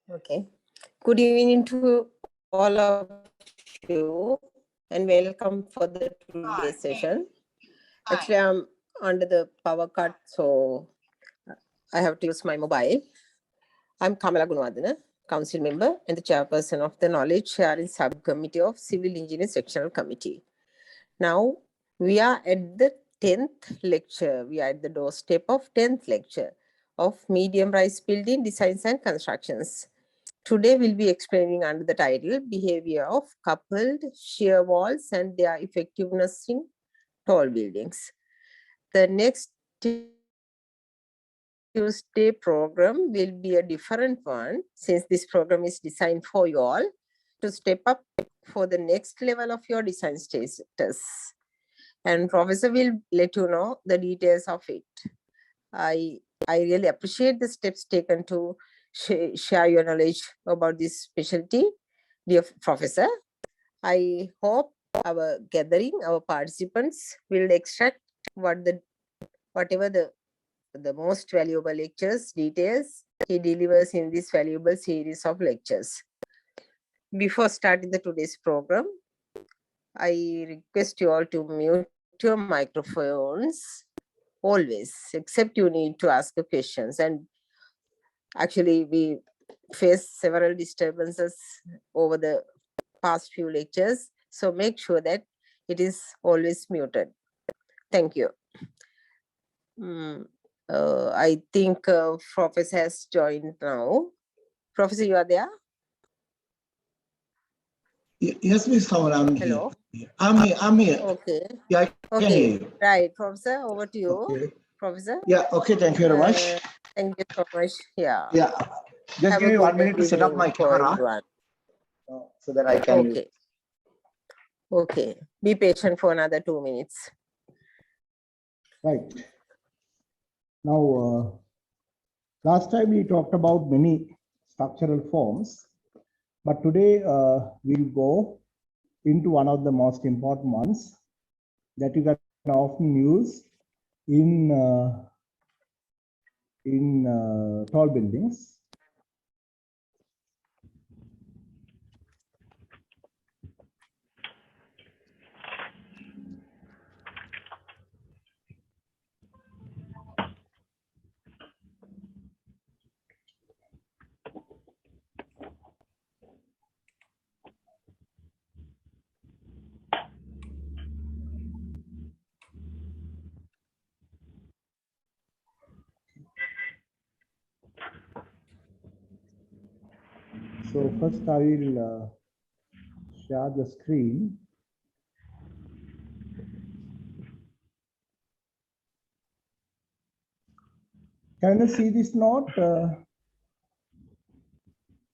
Okay. Good evening to all of you and welcome for the today's session. Actually, I'm under the power cut, so I have to use my mobile. I'm Kamala Gunwadana, Council Member and the Chairperson of the Knowledge Sharing Subcommittee of Civil Engineering Sectional Committee. Now, we are at the 10th lecture. We are at the doorstep of 10th lecture of Medium Rise Building Designs and Constructions. Today we'll be explaining under the title Behavior of Coupled Shear Walls and Their Effectiveness in Tall Buildings. The next Tuesday program will be a different one since this program is designed for you all to step up for the next level of your design status. And Professor will let you know the details of it. I really appreciate the steps taken to share your knowledge about this specialty, dear Professor. I hope our gathering, our participants will extract whatever the most valuable lectures, details he delivers in this valuable series of lectures. Before starting the today's program, I request you all to mute your microphones always, except you need to ask the questions. And actually, we faced several disturbances over the past few lectures. So make sure that it is always muted. Thank you. I think Professor has joined now. Professor, you are there? Yes, Miss Kamala, I'm Hello? here. I'm here. Okay. Yeah, I can hear you. Right, Professor, over to you. Okay. Professor? Yeah, okay, thank you very much. Thank you so much. Yeah. Yeah, just Have give a me 1 good minute to set up my evening for camera everyone. so that I can. Okay. Okay. Be patient for another 2 minutes. Right. Now, last time we talked about many structural forms, but today we'll go into one of the most important ones that you can often use in tall buildings. So first I will share the screen. Can you see this note?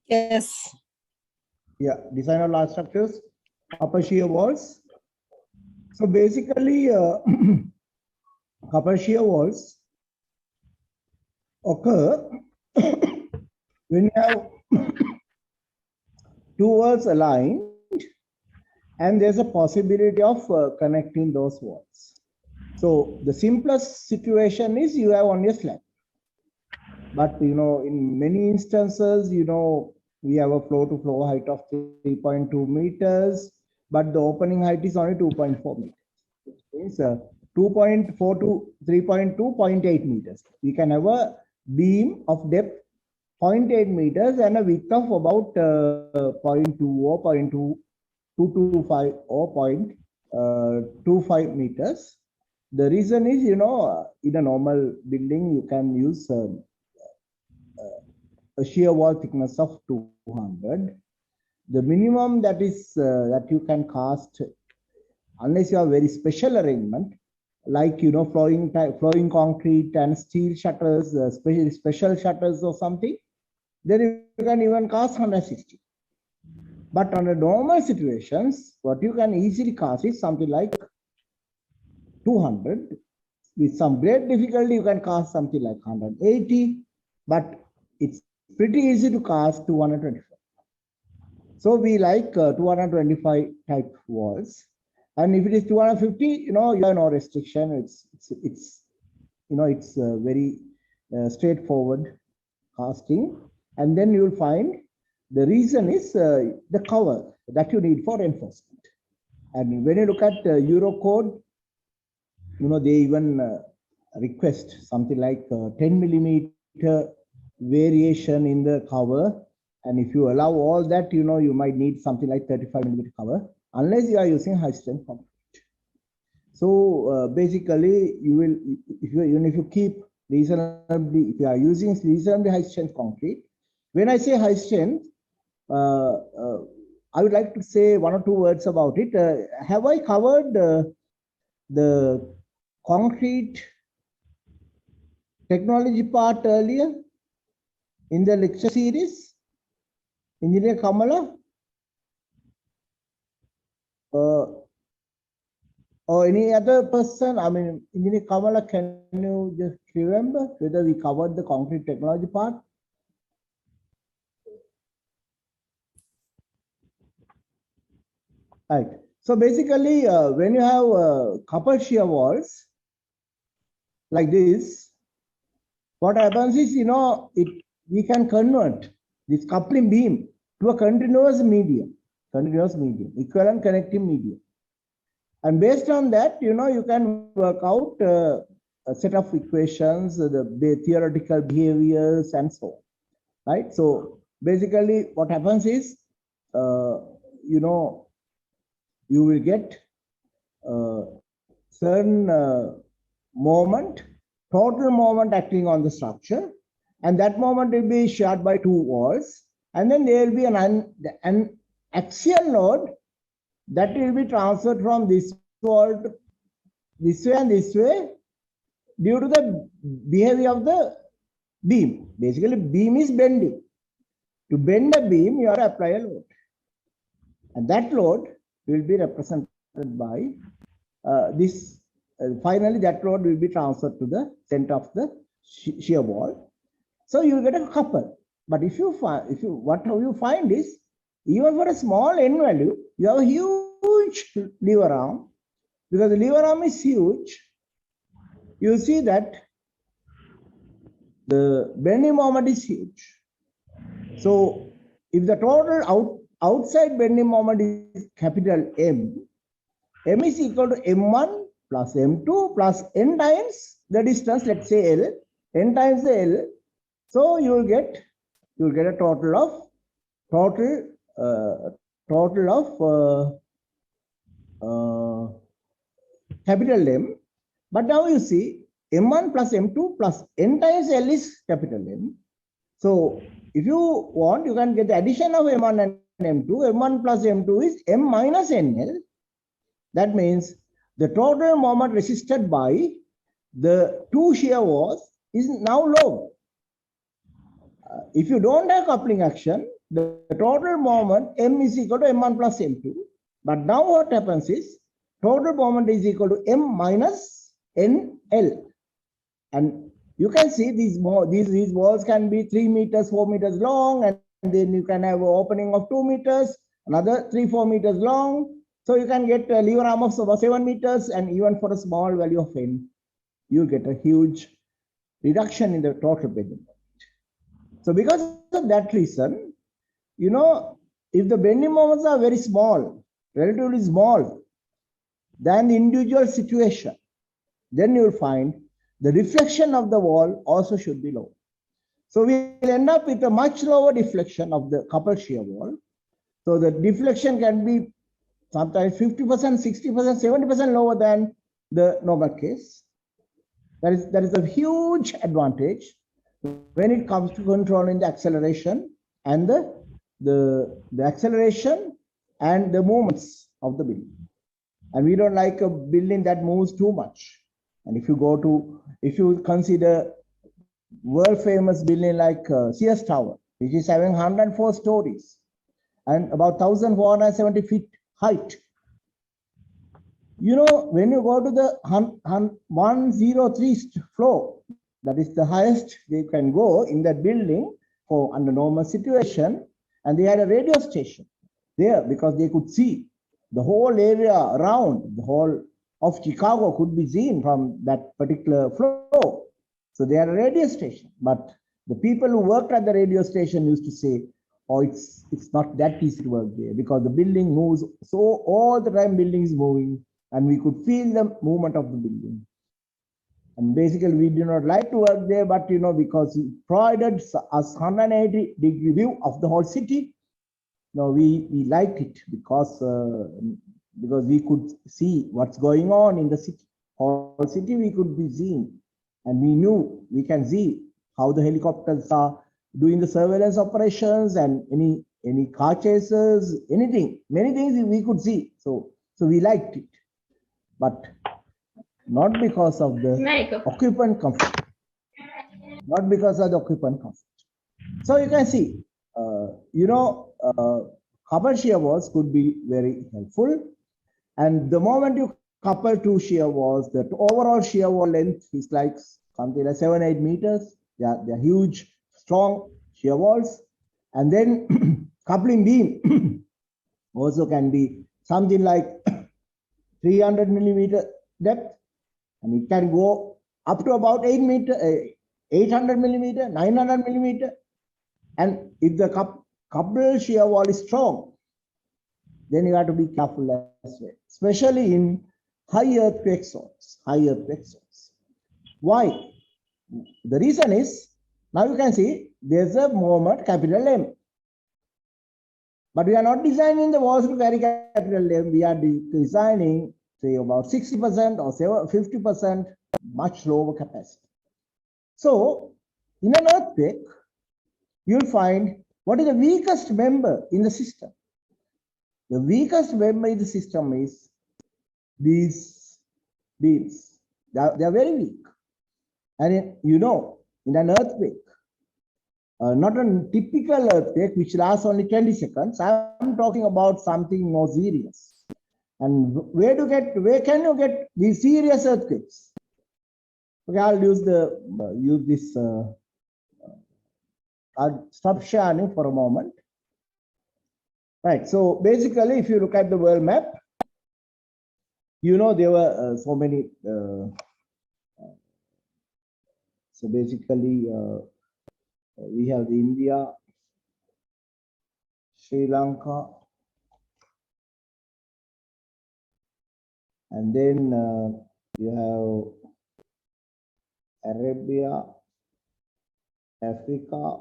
Yes. Yeah, design of large structures, upper shear walls. So basically, upper shear walls occur when you have two walls aligned and there's a possibility of connecting those walls. So the simplest situation is you have only a slab. But in many instances, we have a floor-to-floor height of 3.2 meters, but the opening height is only 2.4 meters. Which means 2.4 to 3.2, 0.8 meters. We can have a beam of depth 0.8 meters and a width of about 0.2 or 0.225 or 0.25 meters. The reason is, in a normal building, you can use a shear wall thickness of 200. The minimum that is that you can cast, unless you have very special arrangement, like flooring concrete and steel shutters, special shutters or something, then you can even cast 160. But under normal situations, what you can easily cast is something like 200. With some great difficulty, you can cast something like 180, but it's pretty easy to cast 225. So we like 225 type walls. And if it is 250, you have no restriction. It's very straightforward casting. And then you will find the reason is the cover that you need for reinforcement. And when you look at Eurocode, they even request something like 10 millimeter variation in the cover. And if you allow all that, you might need something like 35 millimeter cover, unless you are using high strength concrete. So basically, you will, even if you keep reasonably, if you are using reasonably high strength concrete. When I say high strength, I would like to say one or two words about it. Have I covered the concrete technology part earlier in the lecture series? Engineer Kamala? Or any other person? I mean, Engineer Kamala, can you just remember whether we covered the concrete technology part? Right. So basically, when you have coupled shear walls like this, what happens is, we can convert this coupling beam to a continuous medium, equivalent connecting medium. And based on that, you can work out a set of equations, the theoretical behaviors, and so on. Right. So basically, what happens is, you will get certain moment, total moment acting on the structure, and that moment will be shared by two walls, and then there will be an axial load that will be transferred from this wall to this way and this way due to the behavior of the beam. Basically, beam is bending. To bend a beam, you have to apply a load, and that load will be represented by this. Finally, that load will be transferred to the center of the shear wall. So you get a couple. But what you find is, even for a small n value, you have a huge lever arm. Because the lever arm is huge, you see that the bending moment is huge. So if the total outside bending moment is capital M, M is equal to M1 plus M2 plus N times the distance, let's say L, N times the L. So you will get a total of capital M. But now you see M1 plus M2 plus N times L is capital M. So if you want, you can get the addition of M1 and M2. M1 plus M2 is M minus NL. That means the total moment resisted by the two shear walls is now low. If you don't have coupling action, the total moment M is equal to M1 plus M2. But now what happens is, total moment is equal to M minus NL. And you can see these walls can be 3 meters, 4 meters long, and then you can have an opening of 2 meters, another 3-4 meters long. So you can get a lever arm of about 7 meters, and even for a small value of N, you get a huge reduction in the total bending moment. So because of that reason, if the bending moments are very small, relatively small than the individual situation, then you will find the deflection of the wall also should be low. So we will end up with a much lower deflection of the coupled shear wall. So the deflection can be sometimes 50%, 60%, 70% lower than the normal case. That is a huge advantage when it comes to controlling the acceleration and the acceleration and the movements of the building. And we don't like a building that moves too much. And if you consider world famous building like CESC Tower, which is having 104 stories and about 1,470 feet height. When you go to the 103th floor, that is the highest they can go in that building for under normal situation, and they had a radio station there because they could see the whole area around, the whole of Chicago could be seen from that particular floor. So they had a radio station, but the people who worked at the radio station used to say, or it's not that easy to work there because the building moves. So all the time building is moving and we could feel the movement of the building. And basically we do not like to work there, but because it provided us 180-degree view of the whole city, we liked it because we could see what's going on in the city. Whole city we could be seeing, and we knew we can see how the helicopters are doing the surveillance operations and any car chases, anything, many things we could see. So we liked it, but not because of the occupant comfort. Not because of the occupant comfort. So you can see, coupled shear walls could be very helpful. And the moment you couple two shear walls, the overall shear wall length is like something like 7-8 meters. They're huge, strong shear walls. And then coupling beam also can be something like 300 millimeter depth, and it can go up to about 800 millimeter, 900 millimeter. And if the coupled shear wall is strong, then you have to be careful as well, especially in high earthquake zones. Why? The reason is, now you can see there's a moment capital M. But we are not designing the walls to carry capital M. We are designing, say, about 60% or 50% much lower capacity. So, in an earthquake, you'll find what is the weakest member in the system. The weakest member in the system is these beams. They are very weak. And in an earthquake, not a typical earthquake which lasts only 20 seconds. I'm talking about something more serious. And where can you get these serious earthquakes? Okay, I'll use this. I'll stop sharing for a moment. Right. So basically, if you look at the world map, there were so many. So basically, we have the India, Sri Lanka, and then you have Arabia, Africa,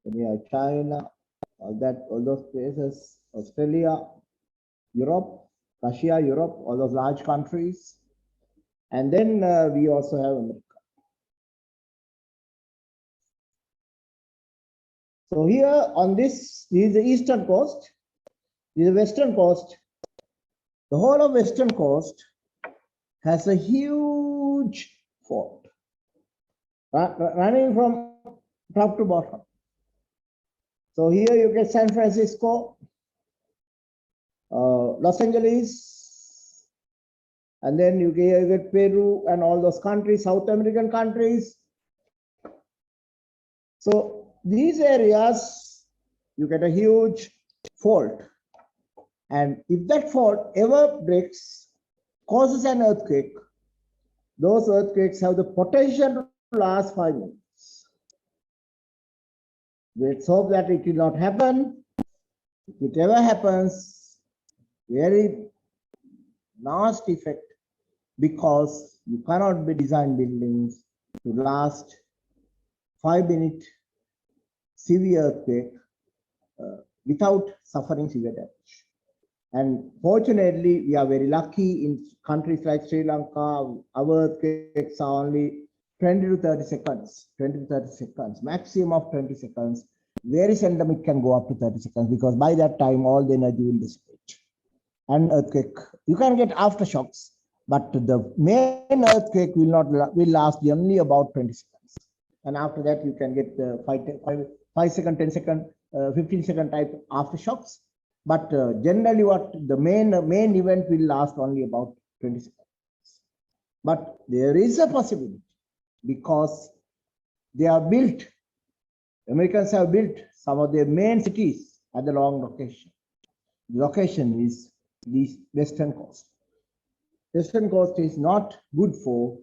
then you have China, all those places, Australia, Europe, Russia, Europe, all those large countries, and then we also have America. So here on this is the eastern coast, this is the western coast. The whole of western coast has a huge fault running from top to bottom. So here you get San Francisco, Los Angeles, and then you get Peru and all those countries, South American countries. So these areas, you get a huge fault. And if that fault ever breaks, causes an earthquake, those earthquakes have the potential to last 5 minutes. Let's hope that it will not happen. If it ever happens, very nasty effect, because you cannot be design buildings to last 5-minute severe earthquake without suffering severe damage. And fortunately, we are very lucky in countries like Sri Lanka. Our earthquakes are only 20 to 30 seconds, maximum of 20 seconds. Very seldom it can go up to 30 seconds because by that time, all the energy will dissipate. And earthquake, you can get aftershocks, but the main earthquake will last only about 20 seconds. And after that, you can get 5 second, 10 second, 15 second type aftershocks. But generally, what the main event will last only about 20 seconds. But there is a possibility because they are built. Americans have built some of their main cities at the long location. The location is the western coast. Western coast is not good for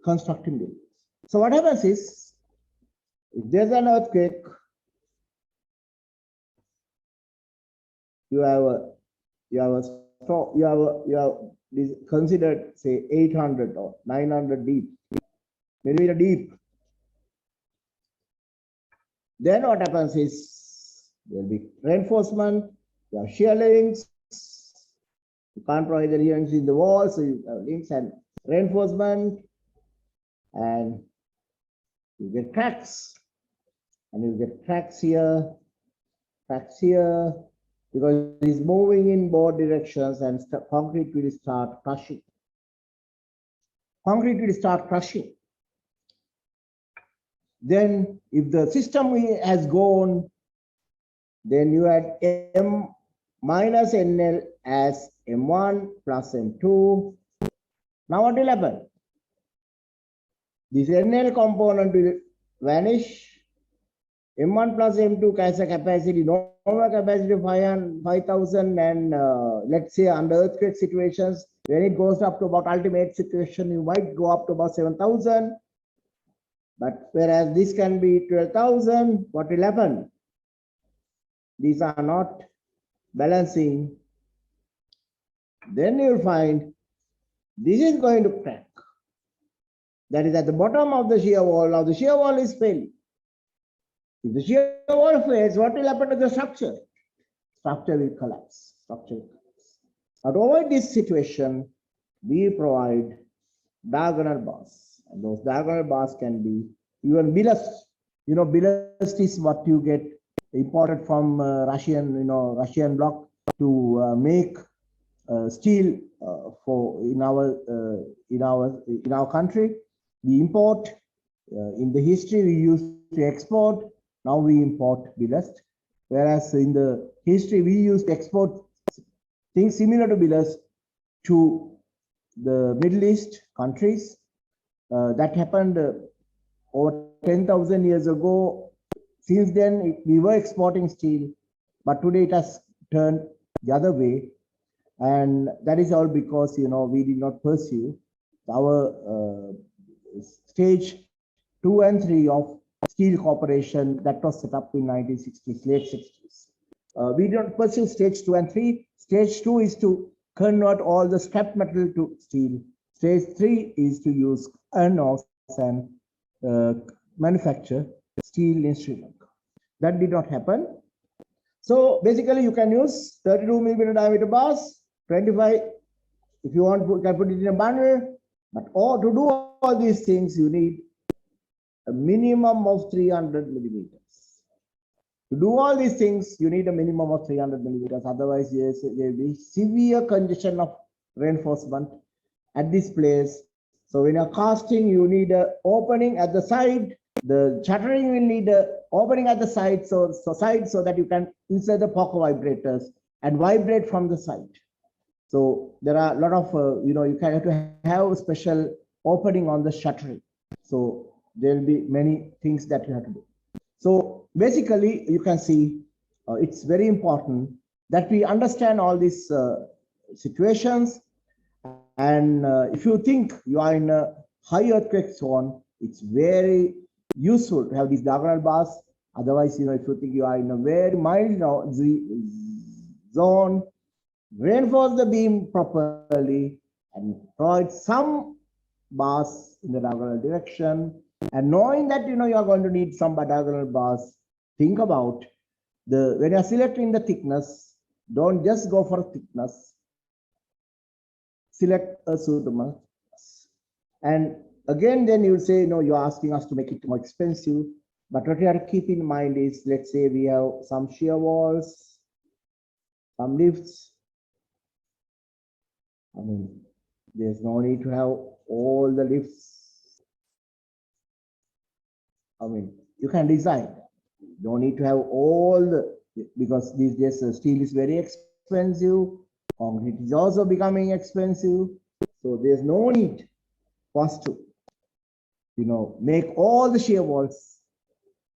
constructing buildings. So what happens is, if there's an earthquake, you have a you have this considered say 800 or 900 deep, millimeter deep. Then what happens is there will be reinforcement, you have shear links, you can't provide the links in the wall, so you have links and reinforcement, and you get cracks, and you get cracks here, because it's moving in both directions, and concrete will start crushing. Concrete will start crushing. Then if the system has gone, then you add M minus NL as M1 plus M2. Now what will happen? This NL component will vanish. M1 plus M2 has a capacity, normal capacity of 5,000, and let's say under earthquake situations, when it goes up to about ultimate situation, you might go up to about 7,000. But whereas this can be 12,000, what will happen? These are not balancing. Then you'll find this is going to crack. That is at the bottom of the shear wall. Now the shear wall is failing. If the shear wall fails, what will happen to the structure? Structure will collapse. Now to avoid this situation, we provide diagonal bars. And those diagonal bars can be even billets. You know, billets is what you get imported from Russian bloc to make steel for in our country. We import. In the history, we used to export. Now we import billets. Whereas in the history, we used to export things similar to billets to the Middle East countries. That happened over 10,000 years ago. Since then, we were exporting steel, but today it has turned the other way. And that is all because, we did not pursue our stage 2 and 3 of steel corporation that was set up in 1960s, late 60s. We don't pursue stage 2 and 3. Stage 2 is to convert all the scrap metal to steel. Stage 3 is to use iron ores and manufacture steel in Sri Lanka. That did not happen. So basically, you can use 32 millimeter diameter bars, 25. If you want, you can put it in a bundle. But to do all these things, you need a minimum of 300 millimeters. To do all these things, you need a minimum of 300 millimeters. Otherwise, there will be severe condition of reinforcement at this place. So when you're casting, you need an opening at the side. The shuttering will need an opening at the side, so that you can insert the poker vibrators and vibrate from the side. So there are a lot of, you have to have a special opening on the shuttering. So there will be many things that you have to do. So basically, you can see it's very important that we understand all these situations. And if you think you are in a high earthquake zone, it's very useful to have these diagonal bars. Otherwise, if you think you are in a very mild zone, reinforce the beam properly and provide some bars in the diagonal direction. And knowing that you are going to need some diagonal bars, think about when you are selecting the thickness. Don't just go for thickness. Select a suitable. And again, then you'll say, no, you're asking us to make it more expensive. But what you have to keep in mind is, let's say we have some shear walls, some lifts. I mean, there's no need to have all the lifts. I mean, you can design. You don't need to have all because these days steel is very expensive. Concrete is also becoming expensive. So there's no need for us to, make all the shear walls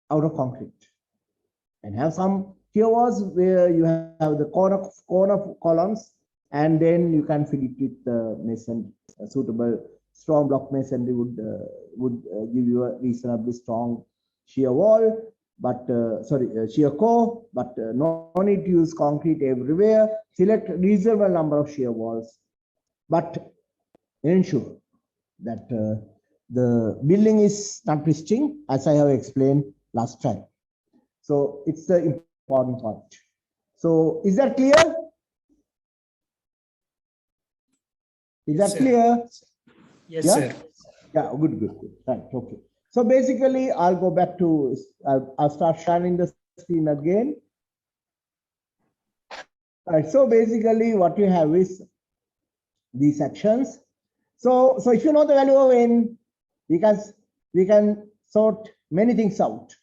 out of concrete and have some shear walls where you have the corner columns, and then you can fill it with mason, suitable strong block masonry would give you a reasonably strong shear wall. but shear core, but no need to use concrete everywhere. Select reasonable number of shear walls, but ensure that the building is not twisting, as I have explained last time. So it's the important part. So is that clear? Is that clear? Yes, Yeah? sir. Yeah, good. Right, okay. So basically, I'll go back to, I'll start sharing the screen again. All right, so basically what you have is these sections. So if you know the value of n, we can sort many things out.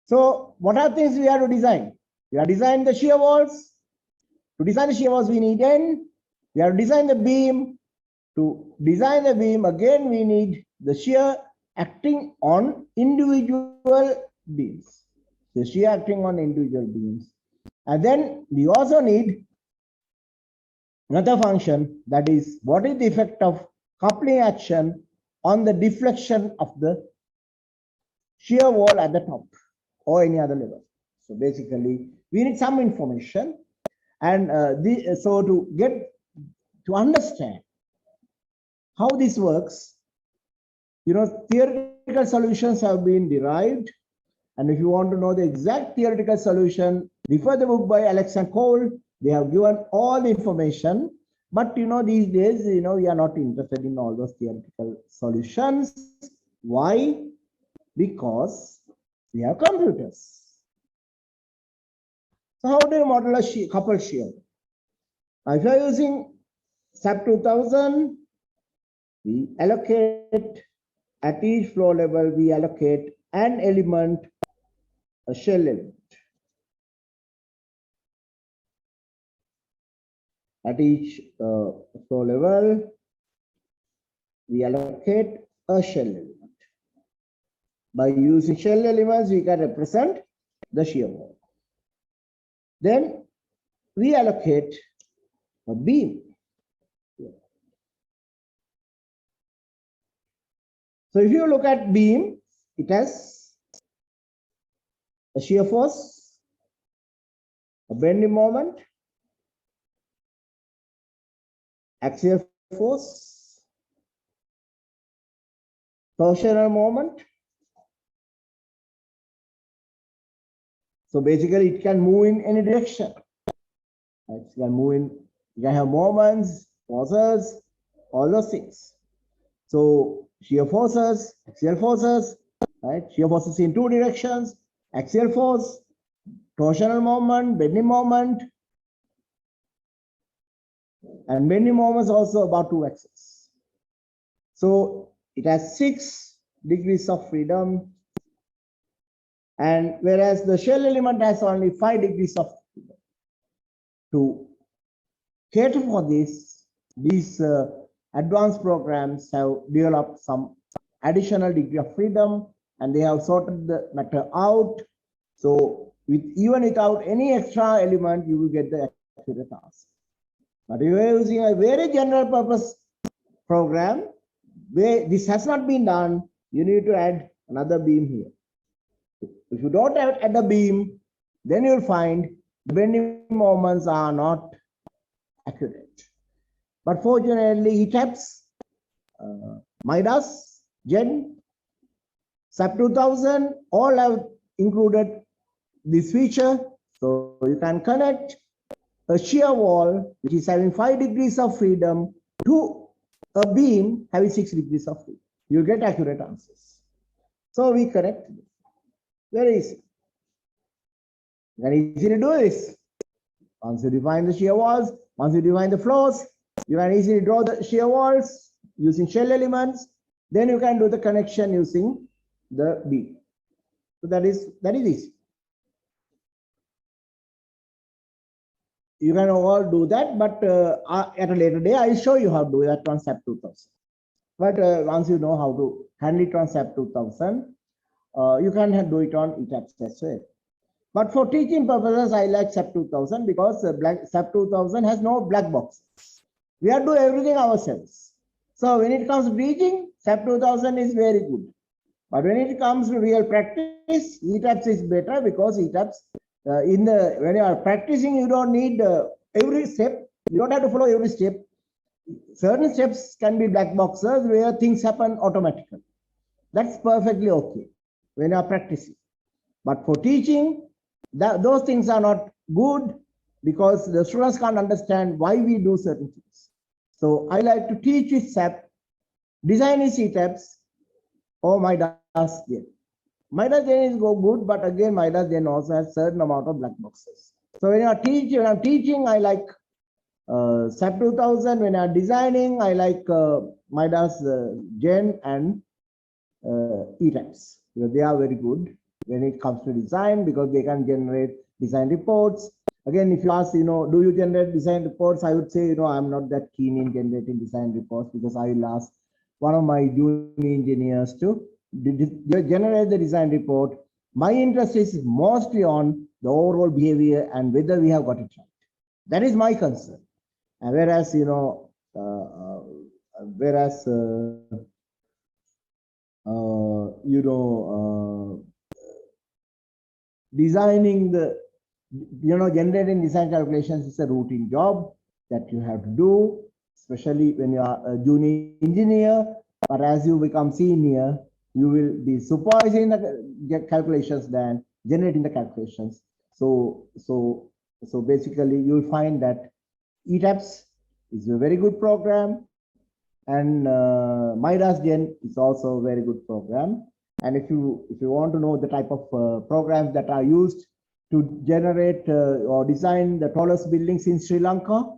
So what are things we have to design? We have designed the shear walls. To design the shear walls, we need n. We have to design the beam. To design the beam, again, we need the shear acting on individual beams. The shear acting on individual beams. And then we also need another function, that is, what is the effect of coupling action on the deflection of the shear wall at the top or any other level. So basically, we need some information, and so to understand how this works, theoretical solutions have been derived, and if you want to know the exact theoretical solution, refer the book by Alex and Cole. They have given all the information, but these days, we are not interested in all those theoretical solutions. Why? Because we have computers. So how do you model a coupled shear? If you are using SAP 2000, we allocate at each floor level, we allocate an element, a shell element. At each floor level, we allocate a shell element. By using shell elements, we can represent the shear wall. Then we allocate a beam. So if you look at beam, it has a shear force, a bending moment, axial force, torsional moment. So basically, it can move in any direction. It can move in, you can have moments, forces, all those things. So shear forces, axial forces, right? Shear forces in two directions, axial force, torsional moment, bending moment, and bending moments also about 2 axes. So it has 6 degrees of freedom, and whereas the shell element has only 5 degrees of freedom. To cater for this, these advanced programs have developed some additional degree of freedom, and they have sorted the matter out. So even without any extra element, you will get the accurate answer. But if you are using a very general purpose program where this has not been done, you need to add another beam here. If you don't add a beam, then you'll find bending moments are not accurate. But fortunately, ETAPS, Midas, Gen, SAP 2000, all have included this feature. So you can connect a shear wall, which is having 5 degrees of freedom, to a beam having 6 degrees of freedom. You get accurate answers. So we connect this. Very easy. You can easily do this. Once you define the shear walls, once you define the floors, you can easily draw the shear walls using shell elements. Then you can do the connection using the beam. So that is easy. You can all do that, but at a later day, I'll show you how to do that on SAP 2000. But once you know how to handle it on SAP 2000, you can do it on ETAPS as well. But for teaching purposes, I like SAP 2000 because SAP 2000 has no black boxes. We have to do everything ourselves. So when it comes to teaching, SAP 2000 is very good. But when it comes to real practice, ETABS is better because ETABS, when you are practicing, you don't need every step. You don't have to follow every step. Certain steps can be black boxes where things happen automatically. That's perfectly okay when you are practicing. But for teaching, those things are not good because the students can't understand why we do certain things. So I like to teach with SAP, design is ETABS, or Midas Gen. Midas Gen is good, but again, Midas Gen also has certain amount of black boxes. So when I'm teaching, I like SAP 2000. When I'm designing, I like Midas Gen and ETABS. They are very good when it comes to design because they can generate design reports. Again, if you ask, do you generate design reports? I would say, I'm not that keen in generating design reports because I will ask one of my junior engineers to generate the design report. My interest is mostly on the overall behavior and whether we have got it right. That is my concern. And whereas, designing generating design calculations is a routine job that you have to do, especially when you are a junior engineer. But as you become senior, you will be supervising the calculations than generating the calculations. So basically, you'll find that ETABS is a very good program, and Midas Gen is also a very good program. And if you want to know the type of programs that are used to generate or design the tallest buildings in Sri Lanka,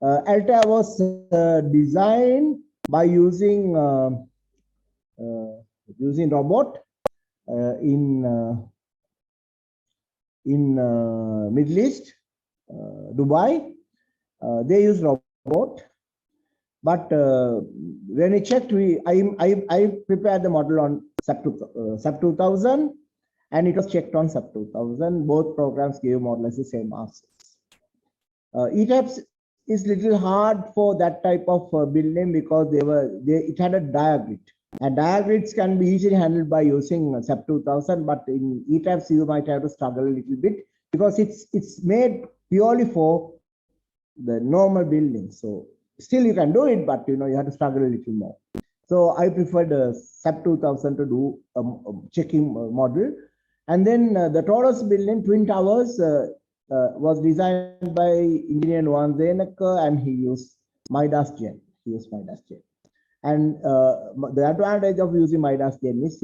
Altair was designed by using robot in Middle East, Dubai. They use robot. But when we checked, I prepared the model on SAP 2000, and it was checked on SAP 2000. Both programs gave more or less the same answers. ETABS is little hard for that type of building because it had a diagrid, and diagrids can be easily handled by using SAP 2000. But in ETABS, you might have to struggle a little bit because it's made purely for the normal building. So still you can do it, but you have to struggle a little more. So I preferred SAP 2000 to do a checking model. And then the tallest building, Twin Towers, was designed by engineer Nuan Zenaka, and he used Midas Gen. And the advantage of using Midas Gen is,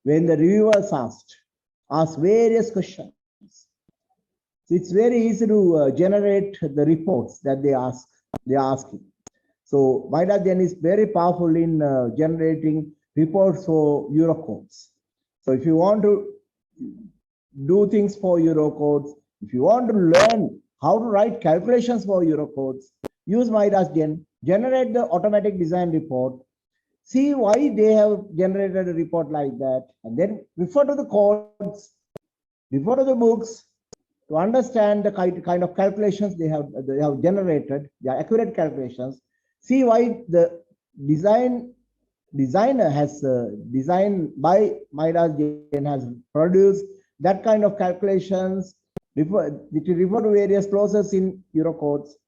when the reviewers ask various questions, so it's very easy to generate the reports that they are asking. So Midas Gen is very powerful in generating reports for Eurocodes. So if you want to do things for Eurocodes, if you want to learn how to write calculations for Eurocodes, use Midas Gen, generate the automatic design report, see why they have generated a report like that, and then refer to the codes, refer to the books, to understand the kind of calculations they have generated, they are accurate calculations. See why the designer has designed by Midas Gen has produced that kind of calculations. Refer to various clauses in Eurocodes.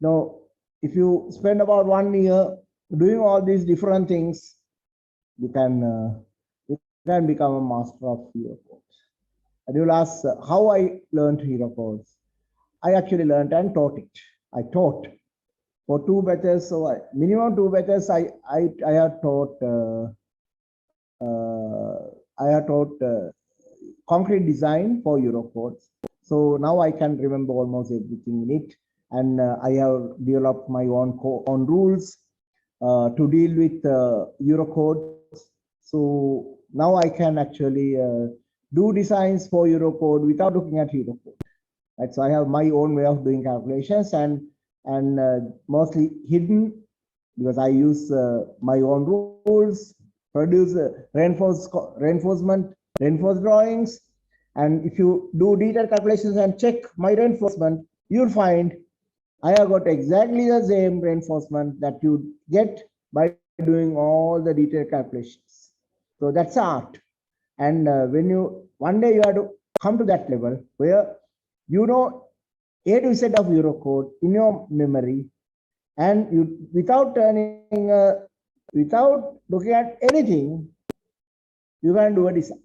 Now, if you spend about 1 year doing all these different things, you can become a master of Eurocodes. And you'll ask how I learned Eurocodes. I actually learned and taught it. I taught for 2 batches. So minimum 2 batches. I have taught concrete design for Eurocodes. So now I can remember almost everything in it, and I have developed my own rules to deal with Eurocodes. So now I can actually do designs for Eurocode without looking at Eurocode. Right? So I have my own way of doing calculations, and mostly hidden because I use my own rules, produce reinforced drawings. And if you do detailed calculations and check my reinforcement, you'll find I have got exactly the same reinforcement that you get by doing all the detailed calculations. So that's art. And when you one day you have to come to that level where you know A to Z of Eurocode in your memory, and you without without looking at anything, you can do a design.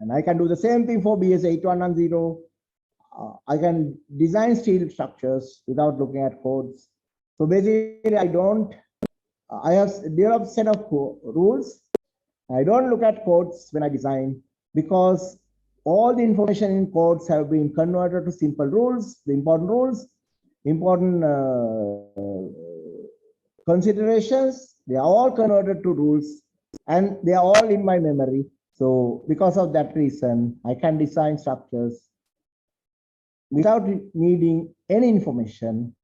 And I can do the same thing for BS 8110. I can design steel structures without looking at codes. So basically, I have developed a set of rules. I don't look at codes when I design because all the information in codes have been converted to simple rules, the important rules, important considerations. They are all converted to rules and they are all in my memory. So because of that reason, I can design structures without needing any information.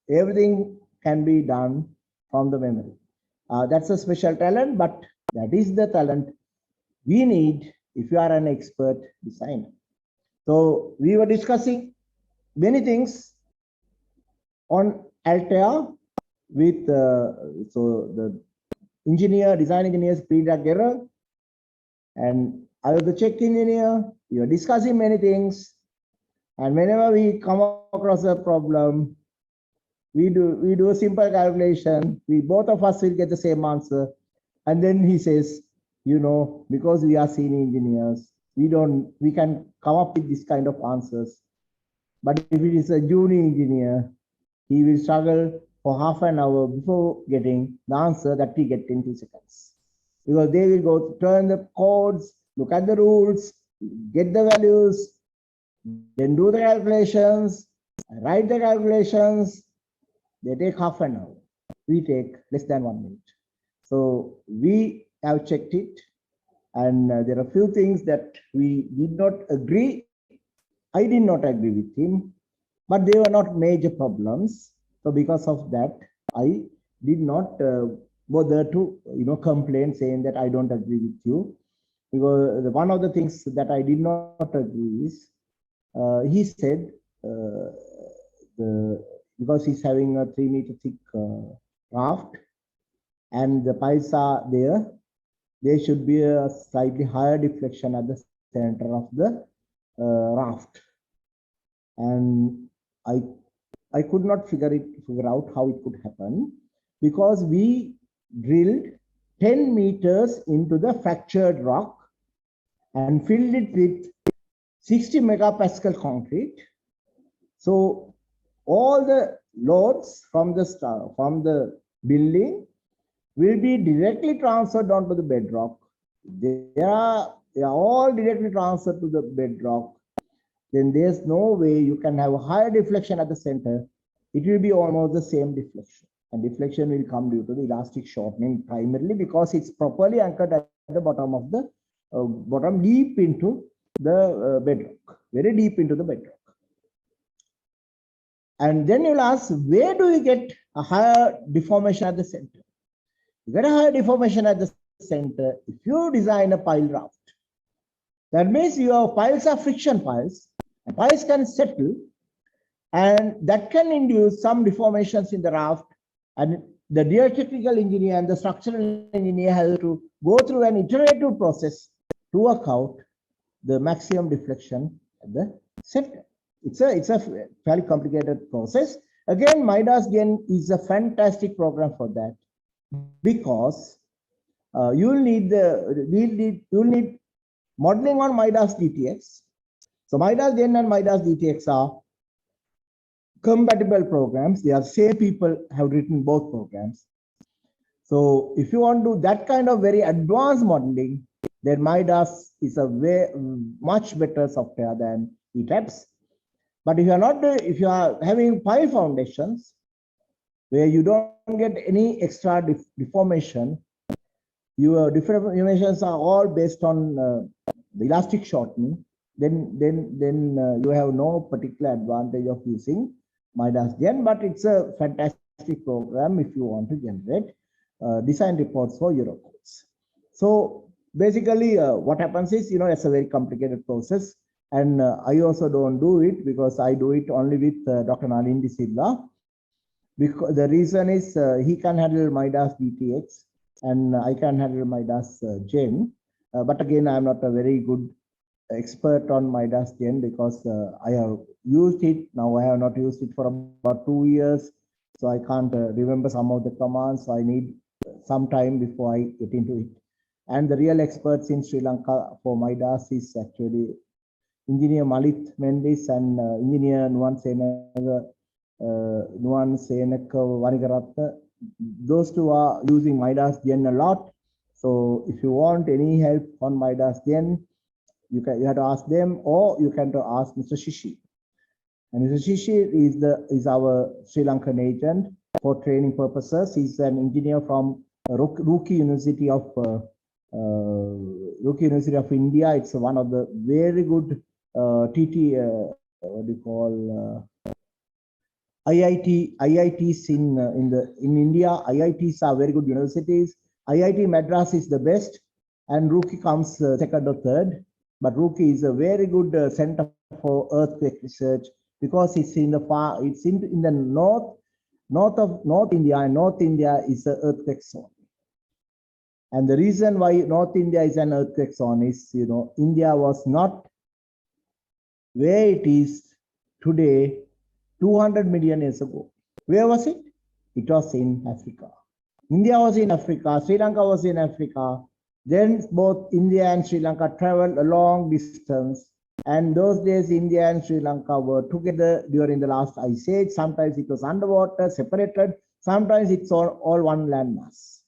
Everything can be done from the memory. That's a special talent, but that is the talent we need if you are an expert designer. So we were discussing many things on Altair with so the design engineers pre-drag error, and I was the check engineer. We were discussing many things, and whenever we come across a problem, we do a simple calculation. We both of us will get the same answer, and then he says, you know, because we are senior engineers, we can come up with this kind of answers. But if it is a junior engineer, he will struggle for half an hour before getting the answer that we get in 2 seconds. Because they will go turn the codes, look at the rules, get the values, then do the calculations, write the calculations. They take half an hour. We take less than 1 minute. So we have checked it, and there are a few things that we did not agree. I did not agree with him, but they were not major problems. So because of that, I did not bother to complain saying that I don't agree with you. Because one of the things that I did not agree is he said because he's having a 3 meter thick raft and the piles are there should be a slightly higher deflection at the center of the raft. And I could not figure out how it could happen, because we drilled 10 meters into the fractured rock and filled it with 60 megapascal concrete. So all the loads from the building will be directly transferred onto the bedrock. They are all directly transferred to the bedrock. Then there's no way you can have a higher deflection at the center. It will be almost the same deflection. And deflection will come due to the elastic shortening primarily because it's properly anchored at the bottom of the bottom, deep into the bedrock, very deep into the bedrock. And then you'll ask, where do you get a higher deformation at the center? You get a higher deformation at the center if you design a pile raft. That means your piles are friction piles. And piles can settle, and that can induce some deformations in the raft. And the geotechnical engineer and the structural engineer have to go through an iterative process to work out the maximum deflection at the center. It's a fairly complicated process. Again, Midas Gen is a fantastic program for that, because you'll need modeling on Midas DTX. So Midas Gen and Midas DTX are compatible programs. They are same people have written both programs. So if you want to do that kind of very advanced modeling, then Midas is a much better software than ETAPS. But if you are having pile foundations where you don't get any extra deformation, your deformations are all based on the elastic shortening, then you have no particular advantage of using Midas Gen. But it's a fantastic program if you want to generate design reports for Eurocodes. So basically what happens is, it's a very complicated process, and I also don't do it because I do it only with Dr. Nalin De Silva. Because the reason is he can handle Midas DTX and I can handle Midas Gen. But again, I'm not a very good expert on Midas Gen because I have used it. Now I have not used it for about 2 years. So I can't remember some of the commands. So I need some time before I get into it. And the real experts in Sri Lanka for Midas is actually Engineer Malit Mendis and Engineer Nuwan Senaka Vanigaratta. Those two are using Midas Gen a lot. So if you want any help on Midas Gen, you have to ask them, or you can ask Mr. Shishi. And Mr. Shishi is our Sri Lankan agent for training purposes. He's an engineer from Rookie University of India. It's one of the very good IITs in India. IITs are very good universities. IIT Madras is the best, and Rookie comes second or third. But Rookie is a very good center for earthquake research because it's in the North India, and North India is an earthquake zone. And the reason why North India is an earthquake zone is, India was not where it is today 200 million years ago. Where was it? It was in Africa. India was in Africa, Sri Lanka was in Africa. Then both India and Sri Lanka traveled a long distance. And those days, India and Sri Lanka were together during the last ice age. Sometimes it was underwater, separated. Sometimes it's all one landmass.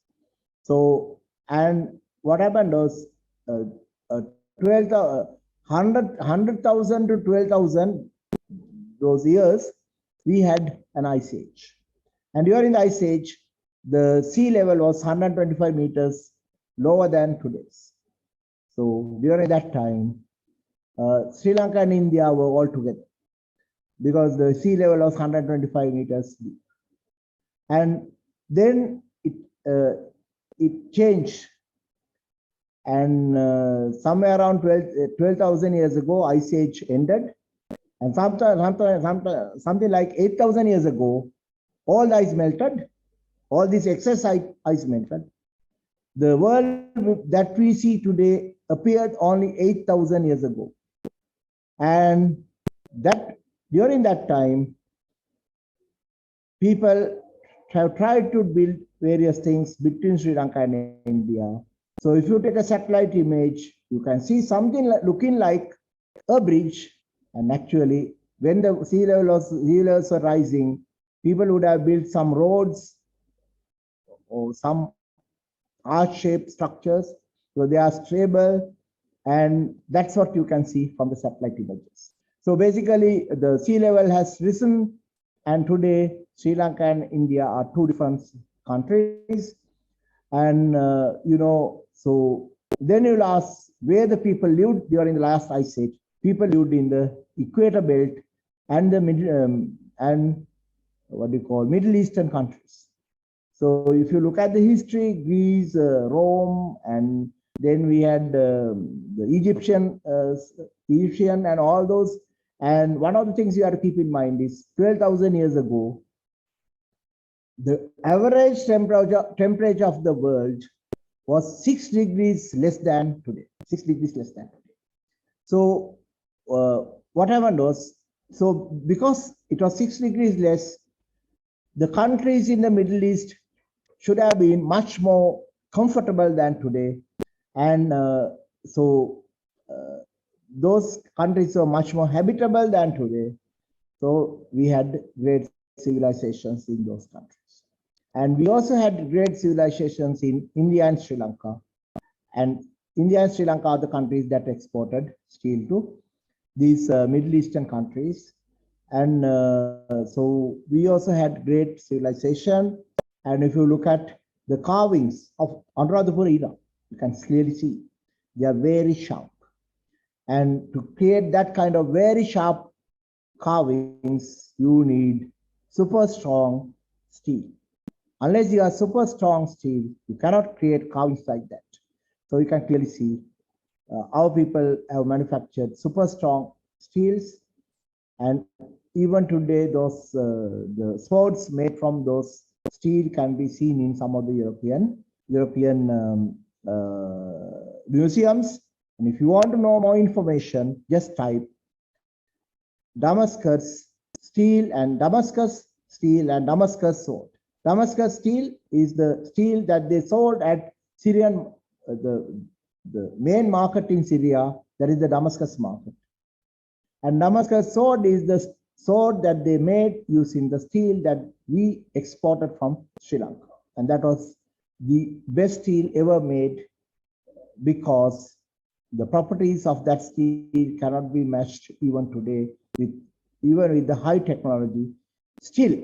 So, and what happened was 100,000 to 12,000, those years, we had an ice age. And during the ice age, the sea level was 125 meters lower than today's. So during that time, Sri Lanka and India were all together because the sea level was 125 meters deep. And then it changed. And somewhere around 12,000 years ago, ice age ended. And something like 8,000 years ago, all the ice melted. All this excess ice melted. The world that we see today appeared only 8,000 years ago. And that during that time, people have tried to build various things between Sri Lanka and India. So if you take a satellite image, you can see something looking like a bridge. And actually, when the sea levels were rising, people would have built some roads or some arch-shaped structures. So they are stable, and that's what you can see from the satellite images. So basically, the sea level has risen, and today Sri Lanka and India are two different countries. And so then you'll ask where the people lived during the last ice age. People lived in the equator belt and the Middle Eastern countries. So if you look at the history, Greece, Rome, and then we had the Egyptian and all those. And one of the things you have to keep in mind is 12,000 years ago, the average temperature of the world was 6 degrees less than today. 6 degrees less than today. So what happened was, so because it was 6 degrees less, the countries in the Middle East should have been much more comfortable than today. And those countries were much more habitable than today. So we had great civilizations in those countries. And we also had great civilizations in India and Sri Lanka. And India and Sri Lanka are the countries that exported steel to these Middle Eastern countries. And so we also had great civilization. And if you look at the carvings of Anuradhapura era, you can clearly see they are very sharp. And to create that kind of very sharp carvings, you need super strong steel. Unless you have super strong steel, you cannot create carvings like that. So you can clearly see our people have manufactured super strong steels. And even today, those the swords made from those steel can be seen in some of the European museums. And if you want to know more information, just type Damascus steel and Damascus sword. Damascus steel is the steel that they sold at Syrian, the main market in Syria, that is the Damascus market. And Damascus sword is the sword that they made using the steel that we exported from Sri Lanka. And that was the best steel ever made, because the properties of that steel cannot be matched even today even with the high technology. Still,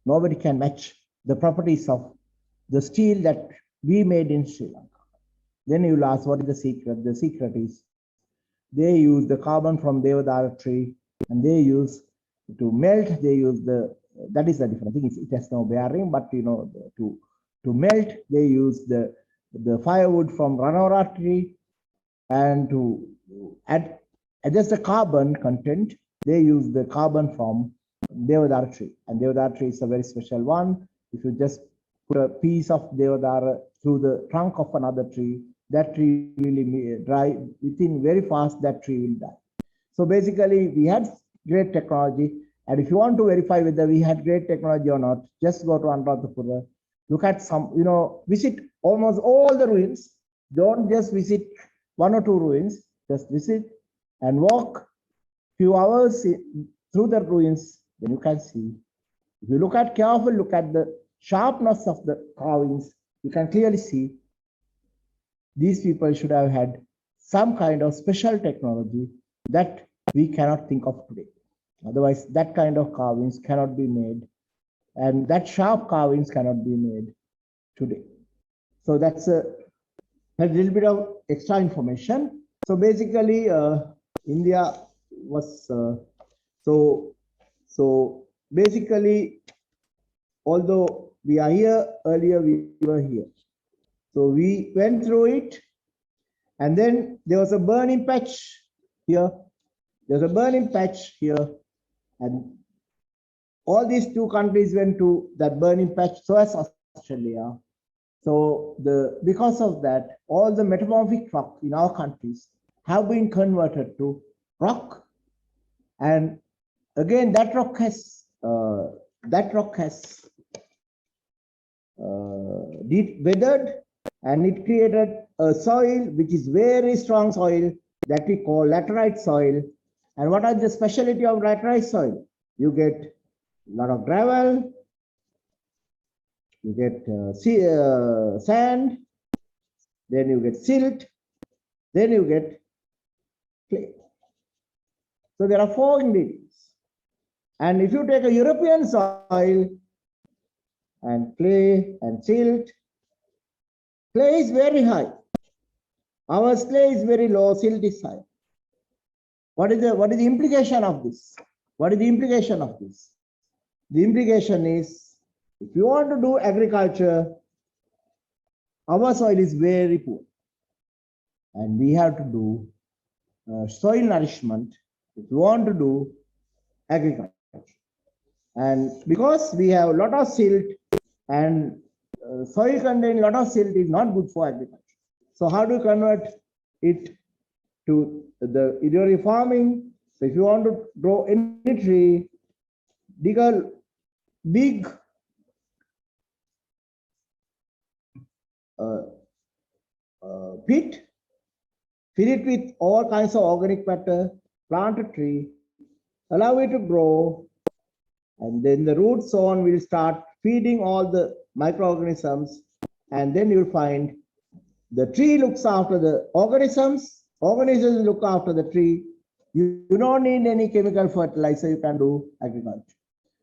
nobody can match the properties of the steel that we made in Sri Lanka. Then you'll ask, what is the secret? The secret is they use the carbon from Deodara tree, and they use to melt. They use that is the different thing. It has no bearing, but to melt, they use the firewood from Ranora tree, and to adjust the carbon content, they use the carbon from Deodara tree. And Deodara tree is a very special one. If you just put a piece of Deodara through the trunk of another tree, that tree will dry within very fast. That tree will die. So basically, we had great technology. And if you want to verify whether we had great technology or not, just go to Anuradhapura, look at some, visit almost all the ruins. Don't just visit one or two ruins, just visit and walk few hours through the ruins, then you can see. If you look at the sharpness of the carvings, you can clearly see these people should have had some kind of special technology that we cannot think of today. Otherwise, that kind of carvings cannot be made, and that sharp carvings cannot be made today. So that's a little bit of extra information. So basically, India was so basically, although we are here, earlier we were here. So we went through it, and then there was a burning patch here. There's a burning patch here, and all these two countries went to that burning patch, so as Australia. So because of that, all the metamorphic rock in our countries have been converted to rock, and again that rock has weathered, and it created a soil which is very strong soil that we call laterite soil. And what are the specialty of laterite soil? You get a lot of gravel, you get sand, then you get silt, then you get clay. So there are 4 ingredients. And if you take a European soil and clay and silt, clay is very high. Our clay is very low, silt is high. What is the implication of this? What is the implication of this? The implication is, if you want to do agriculture, our soil is very poor, and we have to do soil nourishment if you want to do agriculture. And because we have a lot of silt, and soil containing a lot of silt is not good for agriculture. So how do you convert it to the irrigation farming? So if you want to grow any tree, dig a big pit, fill it with all kinds of organic matter, plant a tree, allow it to grow, and then the root zone will start feeding all the microorganisms, and then you'll find the tree looks after the organisms look after the tree. You don't need any chemical fertilizer, you can do agriculture.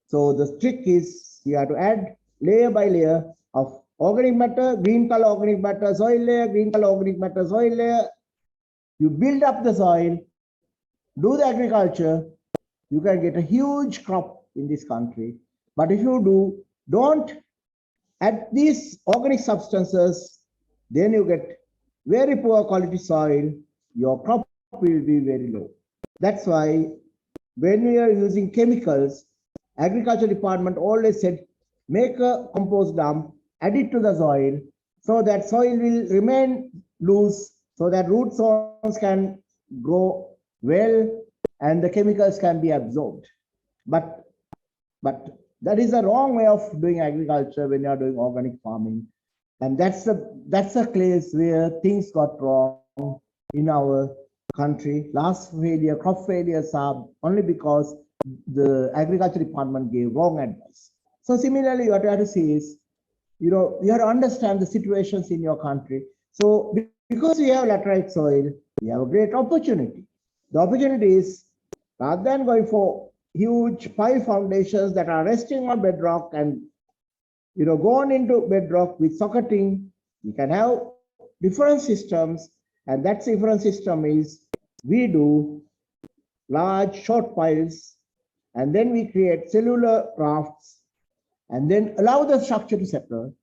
So the trick is you have to add layer by layer of organic matter, green color organic matter, soil layer, green color organic matter, soil layer. You build up the soil, do the agriculture, you can get a huge crop in this country. But if you don't add these organic substances, then you get very poor quality soil, your crop will be very low. That's why when we are using chemicals, agriculture department always said, make a compost dump, add it to the soil, so that soil will remain loose, so that root zones can grow well and the chemicals can be absorbed. But that is the wrong way of doing agriculture when you are doing organic farming. And that's a place where things got wrong in our country. Last failure, crop failures are only because the agriculture department gave wrong advice. So similarly, what you have to see is, you have to understand the situations in your country. So because we have laterite soil, we have a great opportunity. The opportunity is, rather than going for huge pile foundations that are resting on bedrock and gone into bedrock with socketing, we can have different systems, and that different system is we do large short piles, and then we create cellular rafts, and then allow the structure to settle.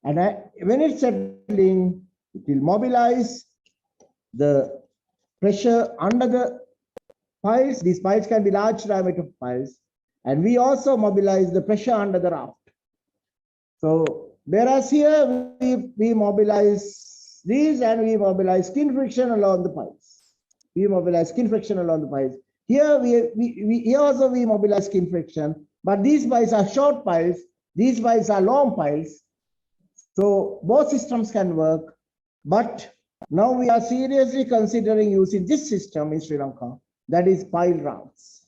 And when it's settling, it will mobilize the pressure under the piles. These piles can be large diameter piles, and we also mobilize the pressure under the raft. So whereas here we mobilize these and we mobilize skin friction along the piles. We mobilize skin friction along the piles. Here here also we mobilize skin friction, but these piles are short piles, these piles are long piles. So both systems can work, but now we are seriously considering using this system in Sri Lanka, that is pile rafts.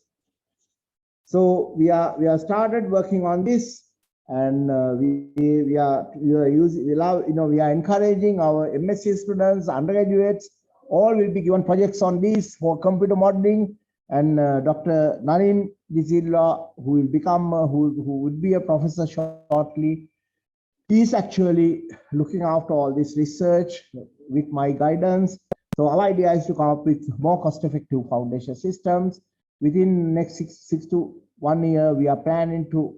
So we are started working on this. And we are encouraging our MSc students, undergraduates, all will be given projects on this for computer modeling. And Dr. Narin Dizilla, who will become, who would be a professor shortly, he is actually looking after all this research with my guidance. So our idea is to come up with more cost-effective foundation systems. Within next six to 1 year, we are planning to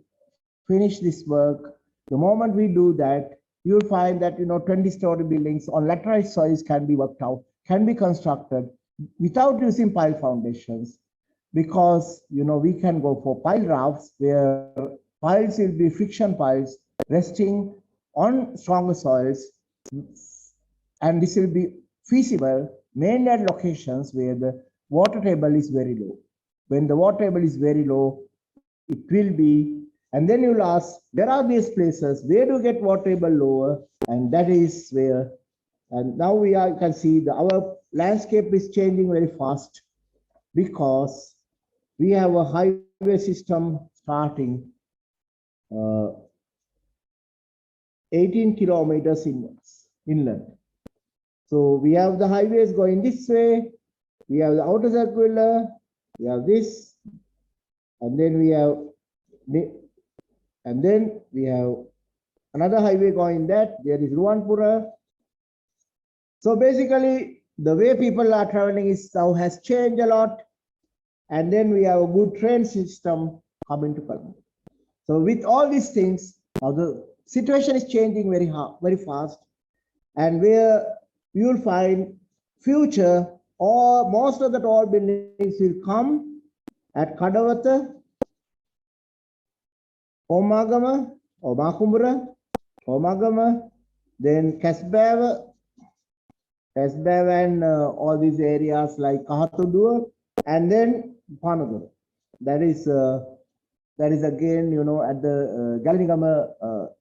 finish this work. The moment we do that, you'll find that 20-story buildings on laterite soils can be worked out, can be constructed without using pile foundations, because we can go for pile rafts where piles will be friction piles resting on stronger soils, and this will be feasible mainly at locations where the water table is very low. When the water table is very low, it will be. And then you'll ask, where are these places? Where do you get water table lower? And that is where, and now you can see our landscape is changing very fast, because we have a highway system starting 18 kilometers inland. So we have the highways going this way, we have the outer circular, we have this, and then we have another highway going that. There is Ruwanpura. So basically, the way people are traveling is now has changed a lot. And then we have a good train system coming to Colombo. So with all these things, now the situation is changing very fast. And where you will find future, or most of the tall buildings will come at Kadawatha, Omagama, or Makumbura, Omagama, then Kasbeva, and all these areas like Kahatudua, and then Panadura. That is again, at the Galingama